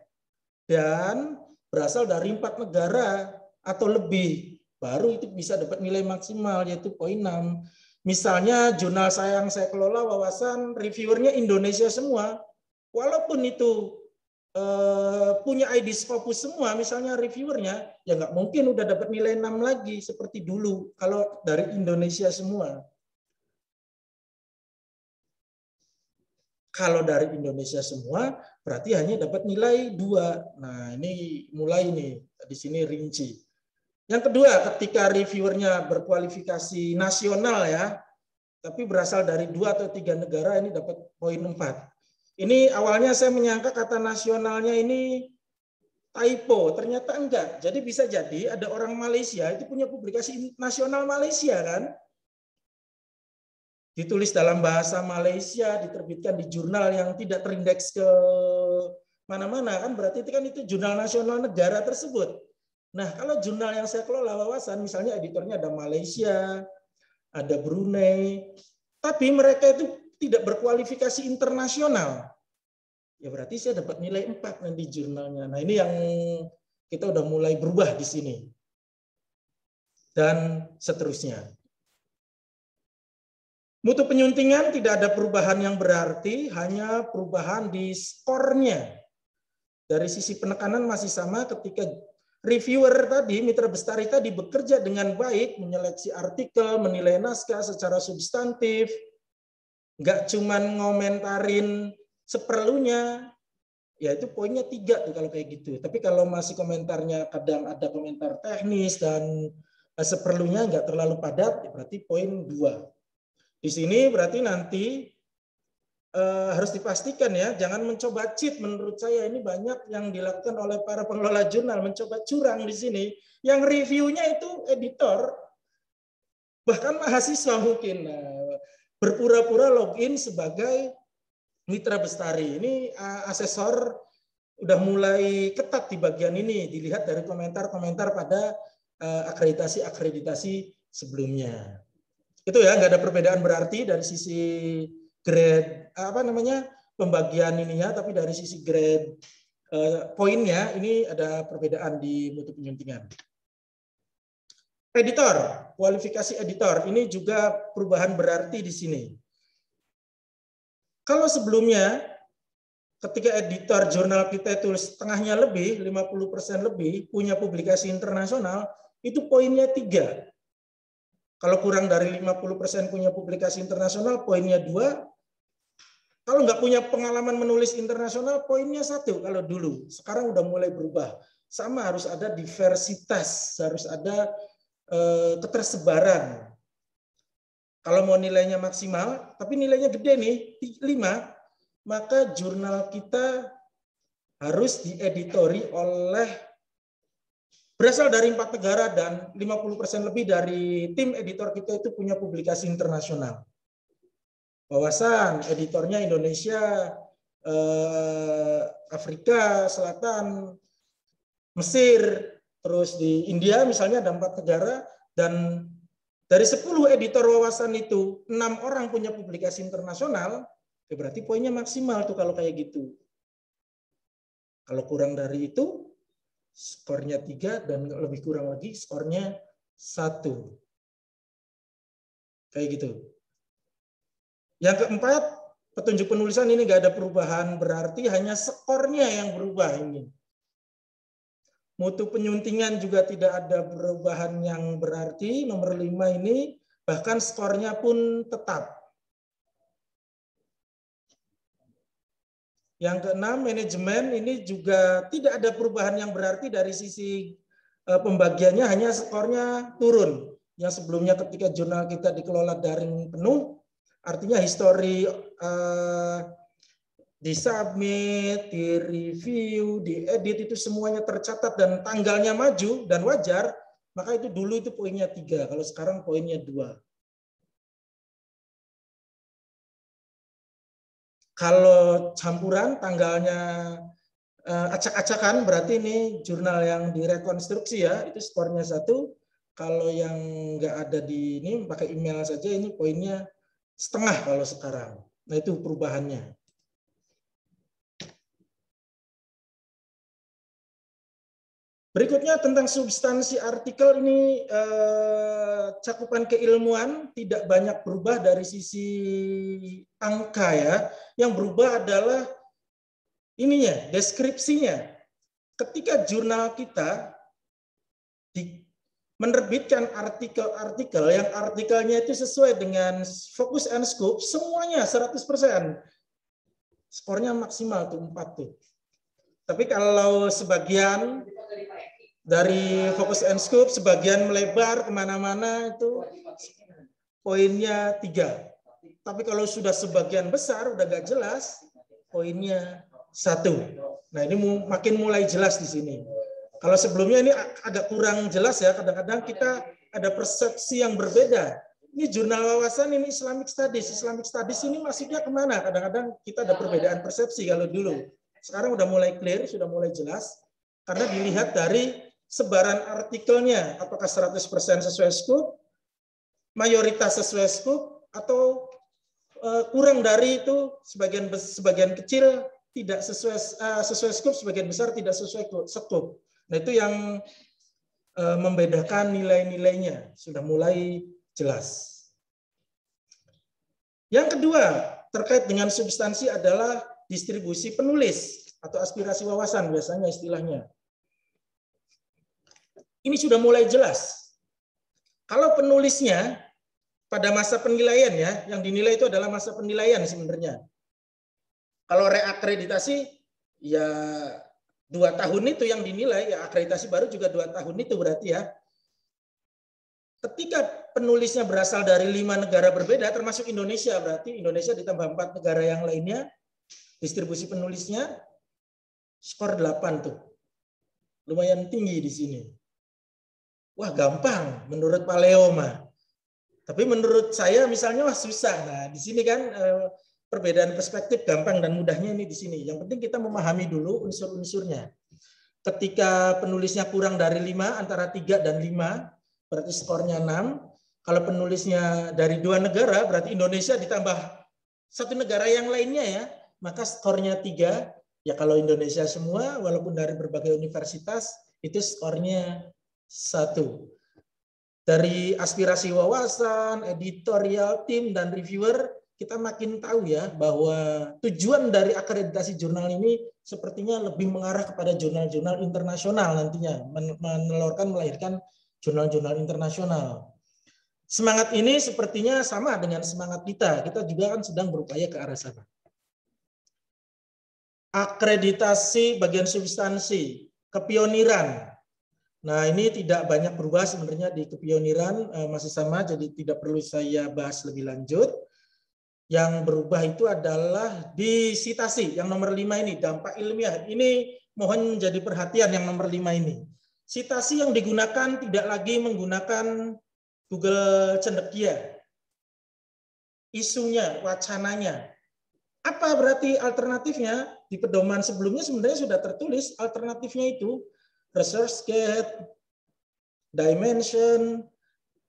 Dan berasal dari 4 negara atau lebih. Baru itu bisa dapat nilai maksimal yaitu 0,6. Misalnya jurnal yang saya kelola wawasan reviewernya Indonesia semua. Walaupun itu punya ID Scopus semua, misalnya reviewernya, ya nggak mungkin udah dapat nilai 6 lagi seperti dulu kalau dari Indonesia semua. Kalau dari Indonesia semua, berarti hanya dapat nilai 2. Nah, ini mulai nih, di sini rinci. Yang kedua, ketika reviewernya berkualifikasi nasional ya, tapi berasal dari 2 atau 3 negara, ini dapat 0,4. Ini awalnya saya menyangka kata nasionalnya ini typo, ternyata enggak. Jadi bisa jadi ada orang Malaysia itu punya publikasi nasional Malaysia kan, ditulis dalam bahasa Malaysia, diterbitkan di jurnal yang tidak terindeks ke mana-mana kan, berarti itu kan itu jurnal nasional negara tersebut. Nah, kalau jurnal yang saya kelola wawasan, misalnya editornya ada Malaysia, ada Brunei, tapi mereka itu tidak berkualifikasi internasional, ya berarti saya dapat nilai 4 nanti jurnalnya. Nah ini yang kita udah mulai berubah di sini. Dan seterusnya. Mutu penyuntingan tidak ada perubahan yang berarti, hanya perubahan di skornya. Dari sisi penekanan masih sama ketika reviewer tadi, Mitra Bestari tadi bekerja dengan baik, menyeleksi artikel, menilai naskah secara substantif, nggak cuman ngomentarin seperlunya, ya itu poinnya 3 tuh kalau kayak gitu. Tapi kalau masih komentarnya kadang ada komentar teknis dan seperlunya nggak terlalu padat, ya berarti poin 2. Di sini berarti nanti harus dipastikan ya, jangan mencoba cheat. Menurut saya ini banyak yang dilakukan oleh para pengelola jurnal, mencoba curang di sini. Yang reviewnya itu editor, bahkan mahasiswa mungkin berpura-pura login sebagai Mitra Bestari. Ini asesor udah mulai ketat di bagian ini, dilihat dari komentar-komentar pada akreditasi sebelumnya. Itu ya, nggak ada perbedaan berarti dari sisi grade pembagian ininya, tapi dari sisi grade poinnya ini ada perbedaan di mutu penyuntingan. Editor, kualifikasi editor ini juga perubahan berarti di sini. Kalau sebelumnya ketika editor jurnal kita itu setengahnya lebih, 50% lebih punya publikasi internasional, itu poinnya 3. Kalau kurang dari 50% punya publikasi internasional, poinnya 2. Kalau nggak punya pengalaman menulis internasional, poinnya 1 kalau dulu. Sekarang udah mulai berubah. Sama, harus ada diversitas, harus ada ketersebaran. Kalau mau nilainya maksimal, tapi nilainya gede nih, 5, maka jurnal kita harus dieditori oleh berasal dari 4 negara dan 50% lebih dari tim editor kita itu punya publikasi internasional. Wawasan, editornya Indonesia, Afrika Selatan, Mesir, terus di India misalnya ada 4 negara, dan dari 10 editor wawasan itu 6 orang punya publikasi internasional, ya berarti poinnya maksimal tuh kalau kayak gitu. Kalau kurang dari itu, skornya 3, dan lebih kurang lagi skornya 1. Kayak gitu. Yang keempat, petunjuk penulisan ini nggak ada perubahan berarti, hanya skornya yang berubah ini. Mutu penyuntingan juga tidak ada perubahan yang berarti. Nomor 5 ini bahkan skornya pun tetap. Yang keenam, manajemen ini juga tidak ada perubahan yang berarti dari sisi pembagiannya, hanya skornya turun. Yang sebelumnya ketika jurnal kita dikelola daring penuh, artinya histori disubmit, direview, diedit itu semuanya tercatat dan tanggalnya maju dan wajar, maka itu dulu itu poinnya 3, kalau sekarang poinnya 2. Kalau campuran tanggalnya acak-acakan, berarti ini jurnal yang direkonstruksi ya, itu skornya 1. Kalau yang nggak ada di ini pakai email saja, ini poinnya setengah kalau sekarang. Nah itu perubahannya. Berikutnya tentang substansi artikel ini, cakupan keilmuan tidak banyak berubah dari sisi angka ya. Yang berubah adalah ininya, deskripsinya. Ketika jurnal kita menerbitkan artikel-artikel yang artikelnya itu sesuai dengan fokus and scope, semuanya 100%. Skornya maksimal tuh 4 tuh. Tapi kalau sebagian dari fokus and scope, sebagian melebar kemana-mana, itu poinnya 3. Tapi kalau sudah sebagian besar, udah gak jelas, poinnya 1. Nah ini makin mulai jelas di sini. Kalau sebelumnya ini agak kurang jelas ya, kadang-kadang kita ada persepsi yang berbeda. Ini jurnal wawasan, ini Islamic Studies. Islamic Studies ini maksudnya kemana? Kadang-kadang kita ada perbedaan persepsi kalau dulu. Sekarang udah mulai clear, sudah mulai jelas. Karena dilihat dari sebaran artikelnya, apakah 100% sesuai scope, mayoritas sesuai scope, atau kurang dari itu sebagian kecil tidak sesuai skop, sebagian besar tidak sesuai skop. Nah, itu yang membedakan nilai-nilainya sudah mulai jelas. Yang kedua, terkait dengan substansi adalah distribusi penulis atau aspirasi wawasan biasanya istilahnya. Ini sudah mulai jelas. Kalau penulisnya pada masa penilaian ya, yang dinilai itu adalah masa penilaian sebenarnya. Kalau reakreditasi ya 2 tahun itu yang dinilai, ya akreditasi baru juga 2 tahun itu berarti ya. Ketika penulisnya berasal dari 5 negara berbeda, termasuk Indonesia, berarti Indonesia ditambah 4 negara yang lainnya, distribusi penulisnya skor 8 tuh. Lumayan tinggi di sini. Wah, gampang menurut Pak Leo mah. Tapi menurut saya misalnya wah susah. Nah, di sini kan perbedaan perspektif gampang dan mudahnya ini di sini. Yang penting kita memahami dulu unsur-unsurnya. Ketika penulisnya kurang dari 5, antara 3 dan 5, berarti skornya 6. Kalau penulisnya dari 2 negara, berarti Indonesia ditambah 1 negara yang lainnya ya, maka skornya 3. Ya kalau Indonesia semua, walaupun dari berbagai universitas, itu skornya 1. Dari aspirasi wawasan, editorial tim, dan reviewer, kita makin tahu ya bahwa tujuan dari akreditasi jurnal ini sepertinya lebih mengarah kepada jurnal-jurnal internasional nantinya, melahirkan jurnal-jurnal internasional. Semangat ini sepertinya sama dengan semangat kita. Kita juga kan sedang berupaya ke arah sana. Akreditasi bagian substansi, kepioniran. Nah, ini tidak banyak berubah sebenarnya di kepioniran, masih sama, jadi tidak perlu saya bahas lebih lanjut. Yang berubah itu adalah di sitasi, yang nomor 5 ini, dampak ilmiah. Ini mohon jadi perhatian yang nomor 5 ini. Sitasi yang digunakan tidak lagi menggunakan Google Cendekia. Isunya, wacananya. Apa berarti alternatifnya? Di pedoman sebelumnya sebenarnya sudah tertulis alternatifnya itu. ResearchGate, Dimension.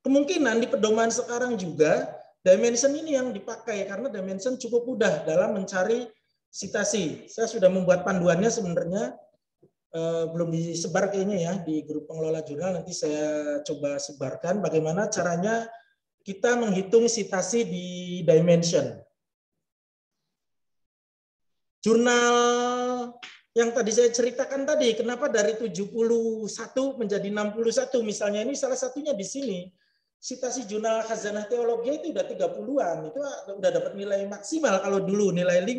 Kemungkinan di pedoman sekarang juga Dimension ini yang dipakai karena Dimension cukup mudah dalam mencari sitasi. Saya sudah membuat panduannya sebenarnya. Belum disebar kayaknya ya di grup pengelola jurnal, nanti saya coba sebarkan bagaimana caranya kita menghitung sitasi di Dimension. Jurnal yang tadi saya ceritakan tadi, kenapa dari 71 menjadi 61 misalnya, ini salah satunya di sini. Sitasi jurnal Khazanah Teologi itu udah 30-an, itu udah dapat nilai maksimal kalau dulu nilai 5.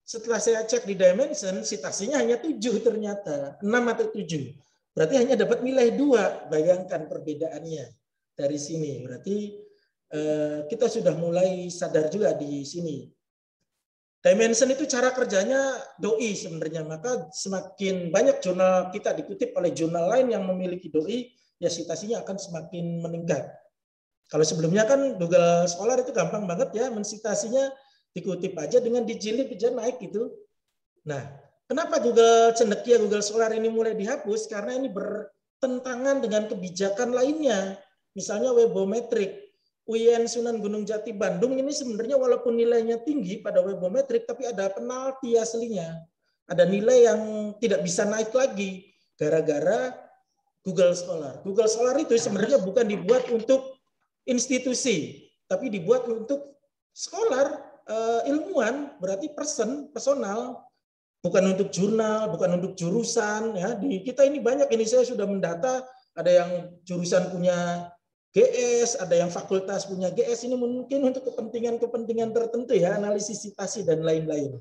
Setelah saya cek di Dimension, sitasinya hanya 7 ternyata, 6 atau 7. Berarti hanya dapat nilai 2. Bayangkan perbedaannya dari sini. Berarti kita sudah mulai sadar juga di sini. Dimension itu cara kerjanya doi sebenarnya. Maka semakin banyak jurnal kita dikutip oleh jurnal lain yang memiliki doi, ya sitasinya akan semakin meningkat. Kalau sebelumnya kan Google Scholar itu gampang banget ya mensitasinya, dikutip aja dengan dijilid aja naik gitu. Nah, kenapa Google Cendekia, Google Scholar ini mulai dihapus? Karena ini bertentangan dengan kebijakan lainnya. Misalnya Webometric. UIN Sunan Gunung Jati Bandung ini sebenarnya walaupun nilainya tinggi pada Webometric, tapi ada penalti aslinya. Ada nilai yang tidak bisa naik lagi gara-gara Google Scholar. Google Scholar itu sebenarnya bukan dibuat untuk institusi, tapi dibuat untuk scholar, ilmuwan, berarti personal, bukan untuk jurnal, bukan untuk jurusan. Ya, di kita ini banyak, ini saya sudah mendata, ada yang jurusan punya GS, ada yang fakultas punya GS, ini mungkin untuk kepentingan-kepentingan tertentu ya, analisis sitasi dan lain-lain.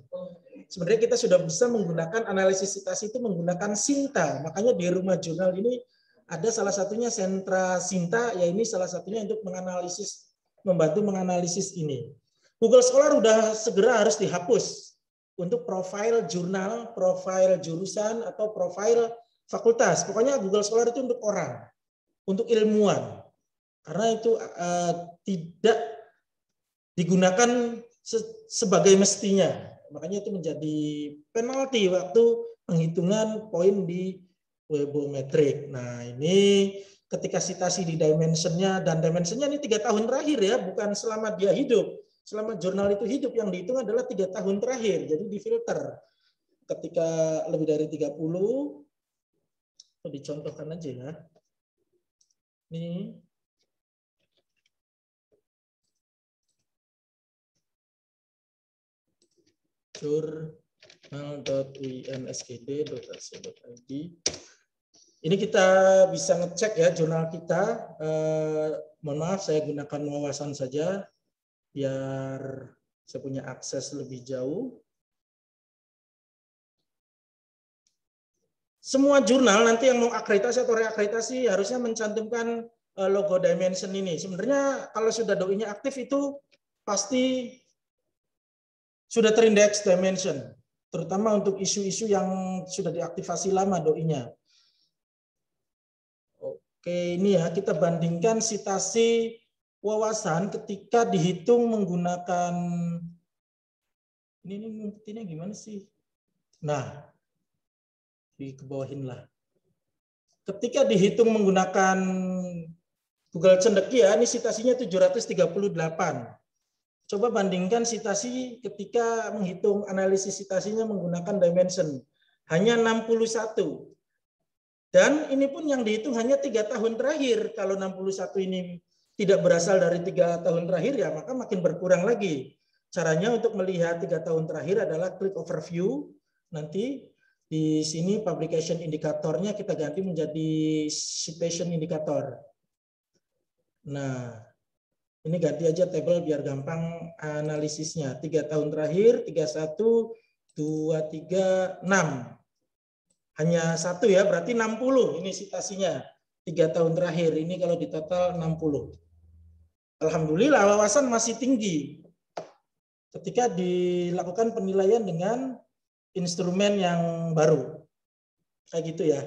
Sebenarnya kita sudah bisa menggunakan analisis sitasi itu menggunakan Sinta, makanya di rumah jurnal ini ada salah satunya sentra Sinta, ya ini salah satunya untuk menganalisis, membantu menganalisis ini. Google Scholar udah segera harus dihapus untuk profil jurnal, profil jurusan, atau profil fakultas. Pokoknya Google Scholar itu untuk orang, untuk ilmuwan. Karena itu tidak digunakan sebagai mestinya. Makanya itu menjadi penalti waktu penghitungan poin di Webometric. Nah ini ketika sitasi di Dimension-nya, dan Dimension-nya ini 3 tahun terakhir ya, bukan selama dia hidup. selama jurnal itu hidup, yang dihitung adalah 3 tahun terakhir. Jadi difilter. Ketika lebih dari 30, dicontohkan aja ya. Ini journal.unsgd.ac.id. Ini kita bisa ngecek ya jurnal kita. Mohon maaf, saya gunakan wawasan saja biar saya punya akses lebih jauh. Semua jurnal nanti yang mau akreditasi atau reakreditasi harusnya mencantumkan logo Dimension ini. Sebenarnya kalau sudah doi-nya aktif itu pasti sudah terindeks Dimension, terutama untuk isu-isu yang sudah diaktifasi lama doi-nya. Oke, ini ya kita bandingkan citasi wawasan ketika dihitung menggunakan ini ngumpetinnya gimana sih? Nah, dikebawahin lah. Ketika dihitung menggunakan Google Cendekia, ini citasinya 738. Coba bandingkan citasi ketika menghitung analisis citasinya menggunakan Dimension. Hanya 61. Dan ini pun yang dihitung hanya 3 tahun terakhir. Kalau 61 ini tidak berasal dari 3 tahun terakhir, ya maka makin berkurang lagi. Caranya untuk melihat 3 tahun terakhir adalah klik overview. Nanti di sini publication indikatornya kita ganti menjadi citation indikator. Nah, ini ganti aja tabel biar gampang analisisnya. 3 tahun terakhir, 31, 2, 3, 6. Hanya 1 ya, berarti 60 ini citasinya. 3 tahun terakhir, ini kalau di total 60. Alhamdulillah wawasan masih tinggi ketika dilakukan penilaian dengan instrumen yang baru. Kayak gitu ya.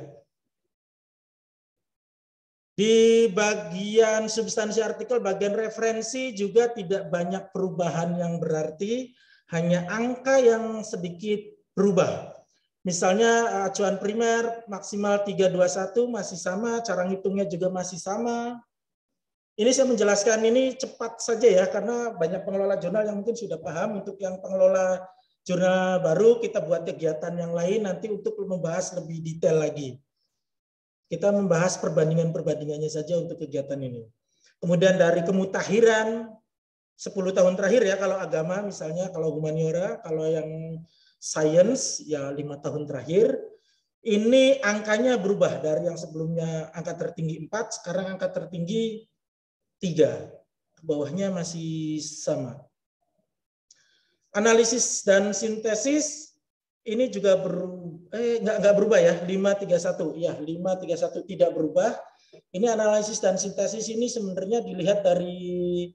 Di bagian substansi artikel, bagian referensi juga tidak banyak perubahan yang berarti, hanya angka yang sedikit berubah. Misalnya acuan primer maksimal 321 masih sama, cara ngitungnya juga masih sama. Ini saya menjelaskan ini cepat saja ya, karena banyak pengelola jurnal yang mungkin sudah paham. Untuk yang pengelola jurnal baru, kita buat kegiatan yang lain nanti untuk membahas lebih detail lagi. Kita membahas perbandingan-perbandingannya saja untuk kegiatan ini. Kemudian dari kemutakhiran 10 tahun terakhir ya, kalau agama misalnya, kalau humaniora, kalau yang science ya 5 tahun terakhir. Ini angkanya berubah dari yang sebelumnya angka tertinggi 4, sekarang angka tertinggi 3. Ke bawahnya masih sama. Analisis dan sintesis ini juga nggak berubah ya, 531. Ya, 531 tidak berubah. Ini analisis dan sintesis ini sebenarnya dilihat dari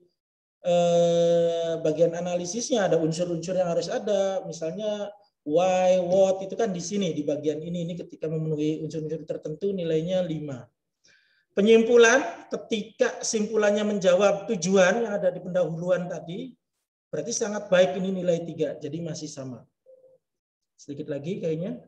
bagian analisisnya, ada unsur-unsur yang harus ada, misalnya why, what, itu kan di sini, di bagian ini ketika memenuhi unsur-unsur tertentu nilainya 5. Penyimpulan, ketika simpulannya menjawab tujuan yang ada di pendahuluan tadi, berarti sangat baik, ini nilai 3, jadi masih sama. Sedikit lagi kayaknya.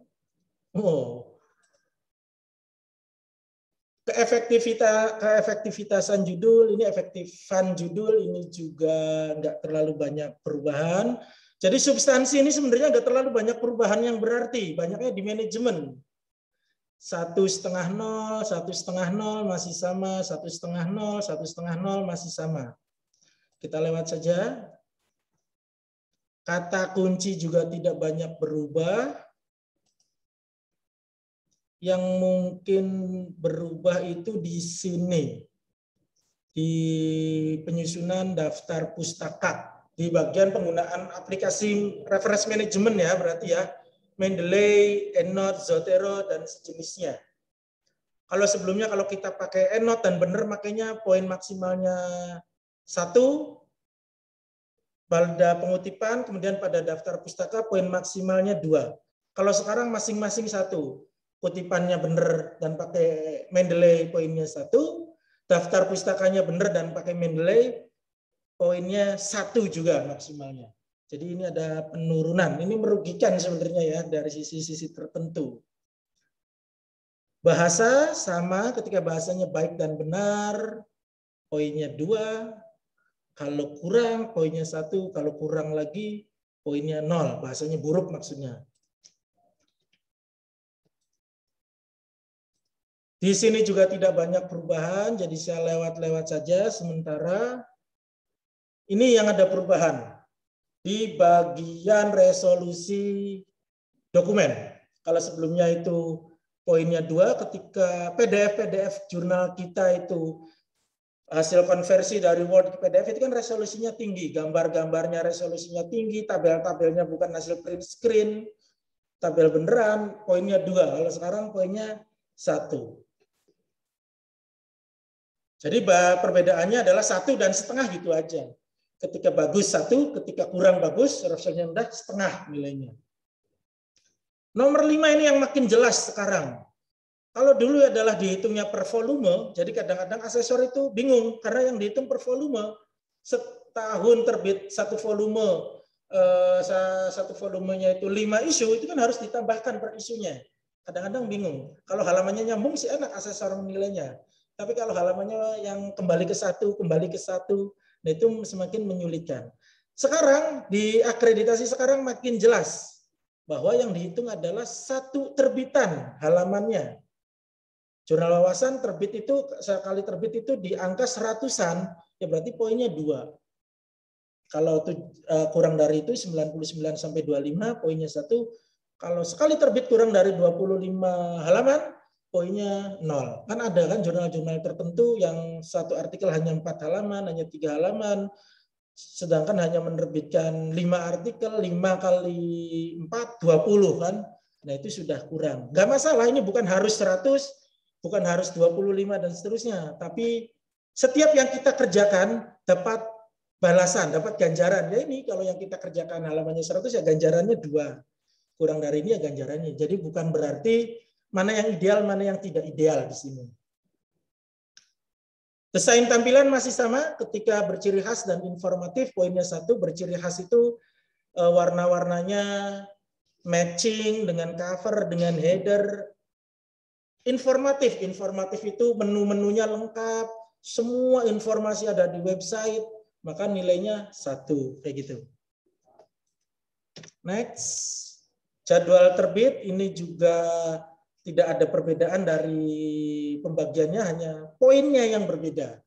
Keefektivitasan judul, ini efektifan judul, ini juga nggak terlalu banyak perubahan. Jadi substansi ini sebenarnya nggak terlalu banyak perubahan yang berarti, banyaknya di manajemen. 1,5 0, 1,5 0 masih sama, 1,5 0, 1,5 0 masih sama. Kita lewat saja. Kata kunci juga tidak banyak berubah. Yang mungkin berubah itu di sini, di penyusunan daftar pustaka, di bagian penggunaan aplikasi reference management ya, berarti ya, Mendeley, EndNote, Zotero, dan sejenisnya. Kalau sebelumnya kalau kita pakai EndNote dan benar makanya poin maksimalnya 1, pada pengutipan, kemudian pada daftar pustaka poin maksimalnya 2. Kalau sekarang masing-masing 1. Kutipannya benar dan pakai Mendeley poinnya 1, daftar pustakanya benar dan pakai Mendeley poinnya 1 juga maksimalnya. Jadi ini ada penurunan. Ini merugikan sebenarnya ya dari sisi-sisi tertentu. Bahasa sama, ketika bahasanya baik dan benar poinnya 2. Kalau kurang poinnya 1, kalau kurang lagi poinnya 0. Bahasanya buruk maksudnya. Di sini juga tidak banyak perubahan, jadi saya lewat-lewat saja. Sementara ini yang ada perubahan di bagian resolusi dokumen. Kalau sebelumnya itu poinnya 2, ketika PDF jurnal kita itu hasil konversi dari Word ke PDF itu kan resolusinya tinggi, gambar-gambarnya resolusinya tinggi, tabel-tabelnya bukan hasil print screen, tabel beneran, poinnya 2. Kalau sekarang poinnya 1. Jadi perbedaannya adalah 1 dan setengah gitu aja. Ketika bagus 1, ketika kurang bagus, resolusinya rendah, setengah nilainya. Nomor 5 ini yang makin jelas sekarang. Kalau dulu adalah dihitungnya per volume, jadi kadang-kadang asesor itu bingung karena yang dihitung per volume. Setahun terbit satu volumenya itu 5 isu, itu kan harus ditambahkan per isunya. Kadang-kadang bingung. Kalau halamannya nyambung sih enak asesor menilainya. Tapi kalau halamannya yang kembali ke satu, nah itu semakin menyulitkan. Sekarang di akreditasi sekarang makin jelas bahwa yang dihitung adalah satu terbitan halamannya. Jurnal wawasan terbit itu, sekali terbit itu di angka 100-an, ya berarti poinnya 2. Kalau kurang dari itu 99 sampai 25, poinnya 1. Kalau sekali terbit kurang dari 25 halaman, poinnya 0. Kan ada kan jurnal-jurnal tertentu yang satu artikel hanya 4 halaman, hanya 3 halaman, sedangkan hanya menerbitkan 5 artikel, 5 kali 4, 20 kan. Nah itu sudah kurang. Nggak masalah, ini bukan harus 100, bukan harus 25 dan seterusnya. Tapi setiap yang kita kerjakan dapat balasan, dapat ganjaran. Ya ini kalau yang kita kerjakan halamannya 100 ya ganjarannya 2. Kurang dari ini ya ganjarannya. Jadi bukan berarti mana yang ideal, mana yang tidak ideal di sini. Desain tampilan masih sama ketika berciri khas dan informatif. Poinnya 1, berciri khas itu warna-warnanya matching dengan cover, dengan header. Informatif itu menu-menunya lengkap, semua informasi ada di website, maka nilainya 1, kayak gitu. Next, jadwal terbit ini juga tidak ada perbedaan dari pembagiannya, hanya poinnya yang berbeda.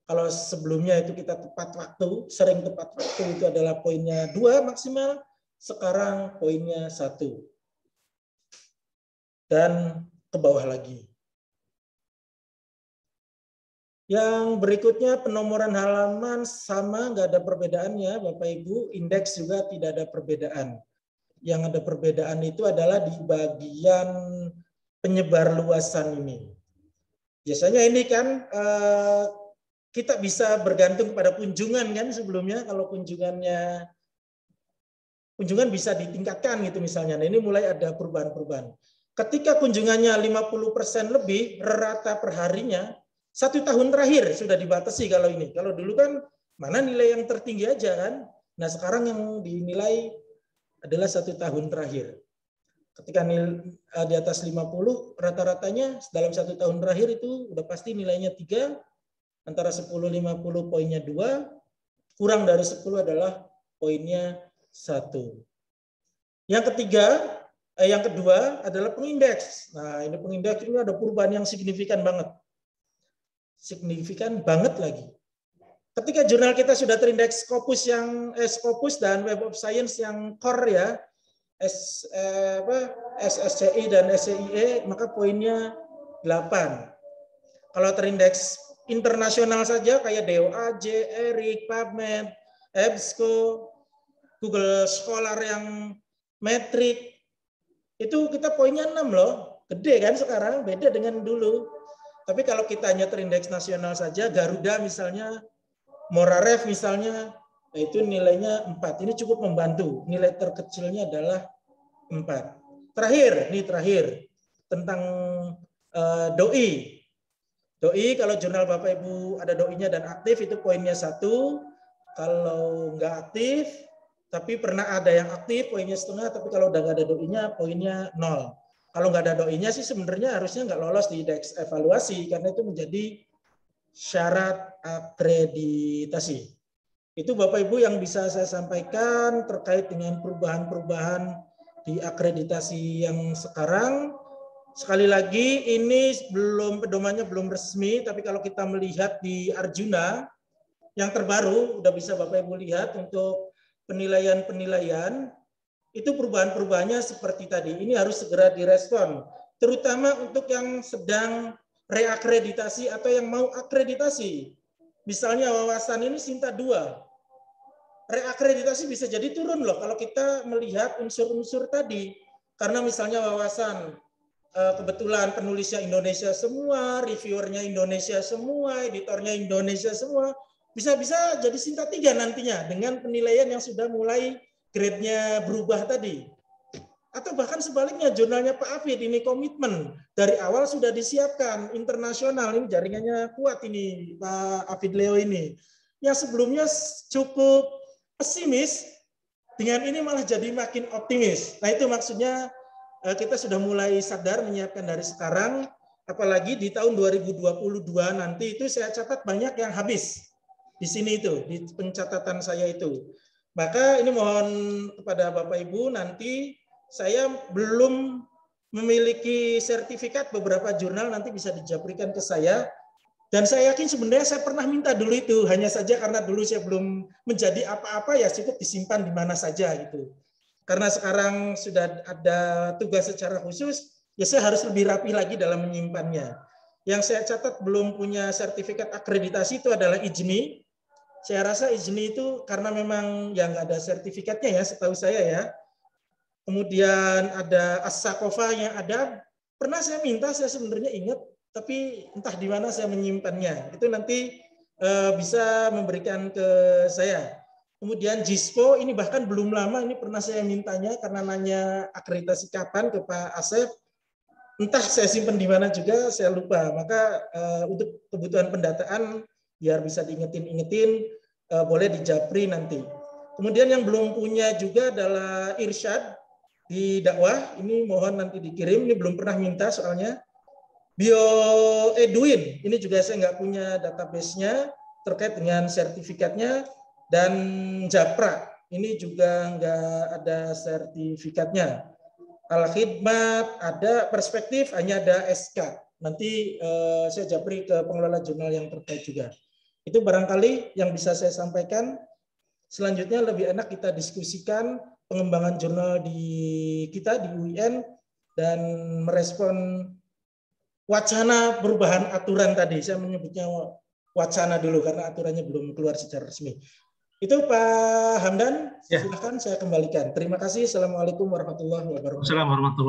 Kalau sebelumnya itu kita tepat waktu, sering tepat waktu itu adalah poinnya 2 maksimal, sekarang poinnya 1. Dan ke bawah lagi. Yang berikutnya penomoran halaman sama, nggak ada perbedaannya Bapak Ibu. Indeks juga tidak ada perbedaan. Yang ada perbedaan itu adalah di bagian penyebar luasan ini. Biasanya ini kan kita bisa bergantung kepada kunjungan kan sebelumnya. Kalau kunjungan bisa ditingkatkan gitu misalnya. Nah ini mulai ada perubahan-perubahan. Ketika kunjungannya 50% lebih rata perharinya, 1 tahun terakhir sudah dibatasi kalau ini. Kalau dulu kan mana nilai yang tertinggi aja kan. Nah sekarang yang dinilai adalah 1 tahun terakhir. Ketika di atas 50, rata-ratanya dalam 1 tahun terakhir itu udah pasti nilainya 3, antara 10-50 poinnya 2, kurang dari 10 adalah poinnya 1. Yang kedua adalah pengindeks. Nah, ini pengindeks ini ada perubahan yang signifikan banget. Signifikan banget lagi. Ketika jurnal kita sudah terindeks Scopus dan Web of Science yang core ya, SSCI dan SCIE, maka poinnya 8. Kalau terindeks internasional saja kayak DOAJ, ERIC, PubMed, EBSCO, Google Scholar yang metrik, itu kita poinnya 6 loh. Gede kan sekarang, beda dengan dulu. Tapi kalau kita hanya terindeks nasional saja, Garuda misalnya, Moraref misalnya, itu nilainya 4. Ini cukup membantu. Nilai terkecilnya adalah 4. Terakhir tentang doi. Doi kalau jurnal Bapak Ibu ada doinya dan aktif itu poinnya 1. Kalau nggak aktif tapi pernah ada yang aktif poinnya 0,5, tapi kalau udah nggak ada doinya poinnya 0. Kalau nggak ada doinya sih sebenarnya harusnya nggak lolos di indeks evaluasi karena itu menjadi syarat akreditasi. Itu Bapak Ibu yang bisa saya sampaikan terkait dengan perubahan-perubahan di akreditasi yang sekarang. Sekali lagi ini pedomannya belum resmi, tapi kalau kita melihat di Arjuna yang terbaru udah bisa Bapak Ibu lihat untuk penilaian-penilaian itu perubahan-perubahannya seperti tadi. Ini harus segera direspon, terutama untuk yang sedang reakreditasi atau yang mau akreditasi. Misalnya wawasan ini Sinta 2. Reakreditasi bisa jadi turun loh kalau kita melihat unsur-unsur tadi. Karena misalnya wawasan kebetulan penulisnya Indonesia semua, reviewernya Indonesia semua, editornya Indonesia semua, bisa-bisa jadi Sinta 3 nantinya dengan penilaian yang sudah mulai grade-nya berubah tadi. Atau bahkan sebaliknya, jurnalnya Pak Afid ini komitmen dari awal sudah disiapkan internasional, ini jaringannya kuat ini Pak Afid Leo ini. Yang sebelumnya cukup pesimis, dengan ini malah jadi makin optimis. Nah itu maksudnya kita sudah mulai sadar menyiapkan dari sekarang, apalagi di tahun 2022 nanti itu saya catat banyak yang habis di sini itu, di pencatatan saya itu. Maka ini mohon kepada Bapak Ibu nanti saya belum memiliki sertifikat beberapa jurnal nanti bisa dijaprikan ke saya. Dan saya yakin sebenarnya saya pernah minta dulu itu, hanya saja karena dulu saya belum menjadi apa-apa ya cukup disimpan di mana saja gitu. Karena sekarang sudah ada tugas secara khusus, ya saya harus lebih rapi lagi dalam menyimpannya. Yang saya catat belum punya sertifikat akreditasi itu adalah IJNI. Saya rasa IJNI itu karena memang yang nggak ada sertifikatnya ya, setahu saya ya. Kemudian ada As-Sakofa yang ada, pernah saya minta, saya sebenarnya ingat, tapi entah di mana saya menyimpannya. Itu nanti bisa memberikan ke saya. Kemudian JISPO ini bahkan belum lama, ini pernah saya mintanya karena nanya akreditasi kapan ke Pak Asep. Entah saya simpan di mana juga, saya lupa. Maka untuk kebutuhan pendataan, biar bisa diingetin-ingetin, boleh dijapri nanti. Kemudian yang belum punya juga adalah Irsyad di dakwah, ini mohon nanti dikirim, ini belum pernah minta soalnya. BioEduin, ini juga saya nggak punya database-nya terkait dengan sertifikatnya. Dan Japra, ini juga nggak ada sertifikatnya. Al-Khidmat, ada perspektif, hanya ada SK. Nanti saya japri ke pengelola jurnal yang terkait juga. Itu barangkali yang bisa saya sampaikan. Selanjutnya lebih enak kita diskusikan pengembangan jurnal di kita di UIN dan merespon wacana perubahan aturan tadi. Saya menyebutnya wacana dulu karena aturannya belum keluar secara resmi. Itu Pak Hamdan, silakan saya kembalikan. Terima kasih. Assalamualaikum warahmatullahi wabarakatuh. Assalamualaikum warahmatullahi wabarakatuh.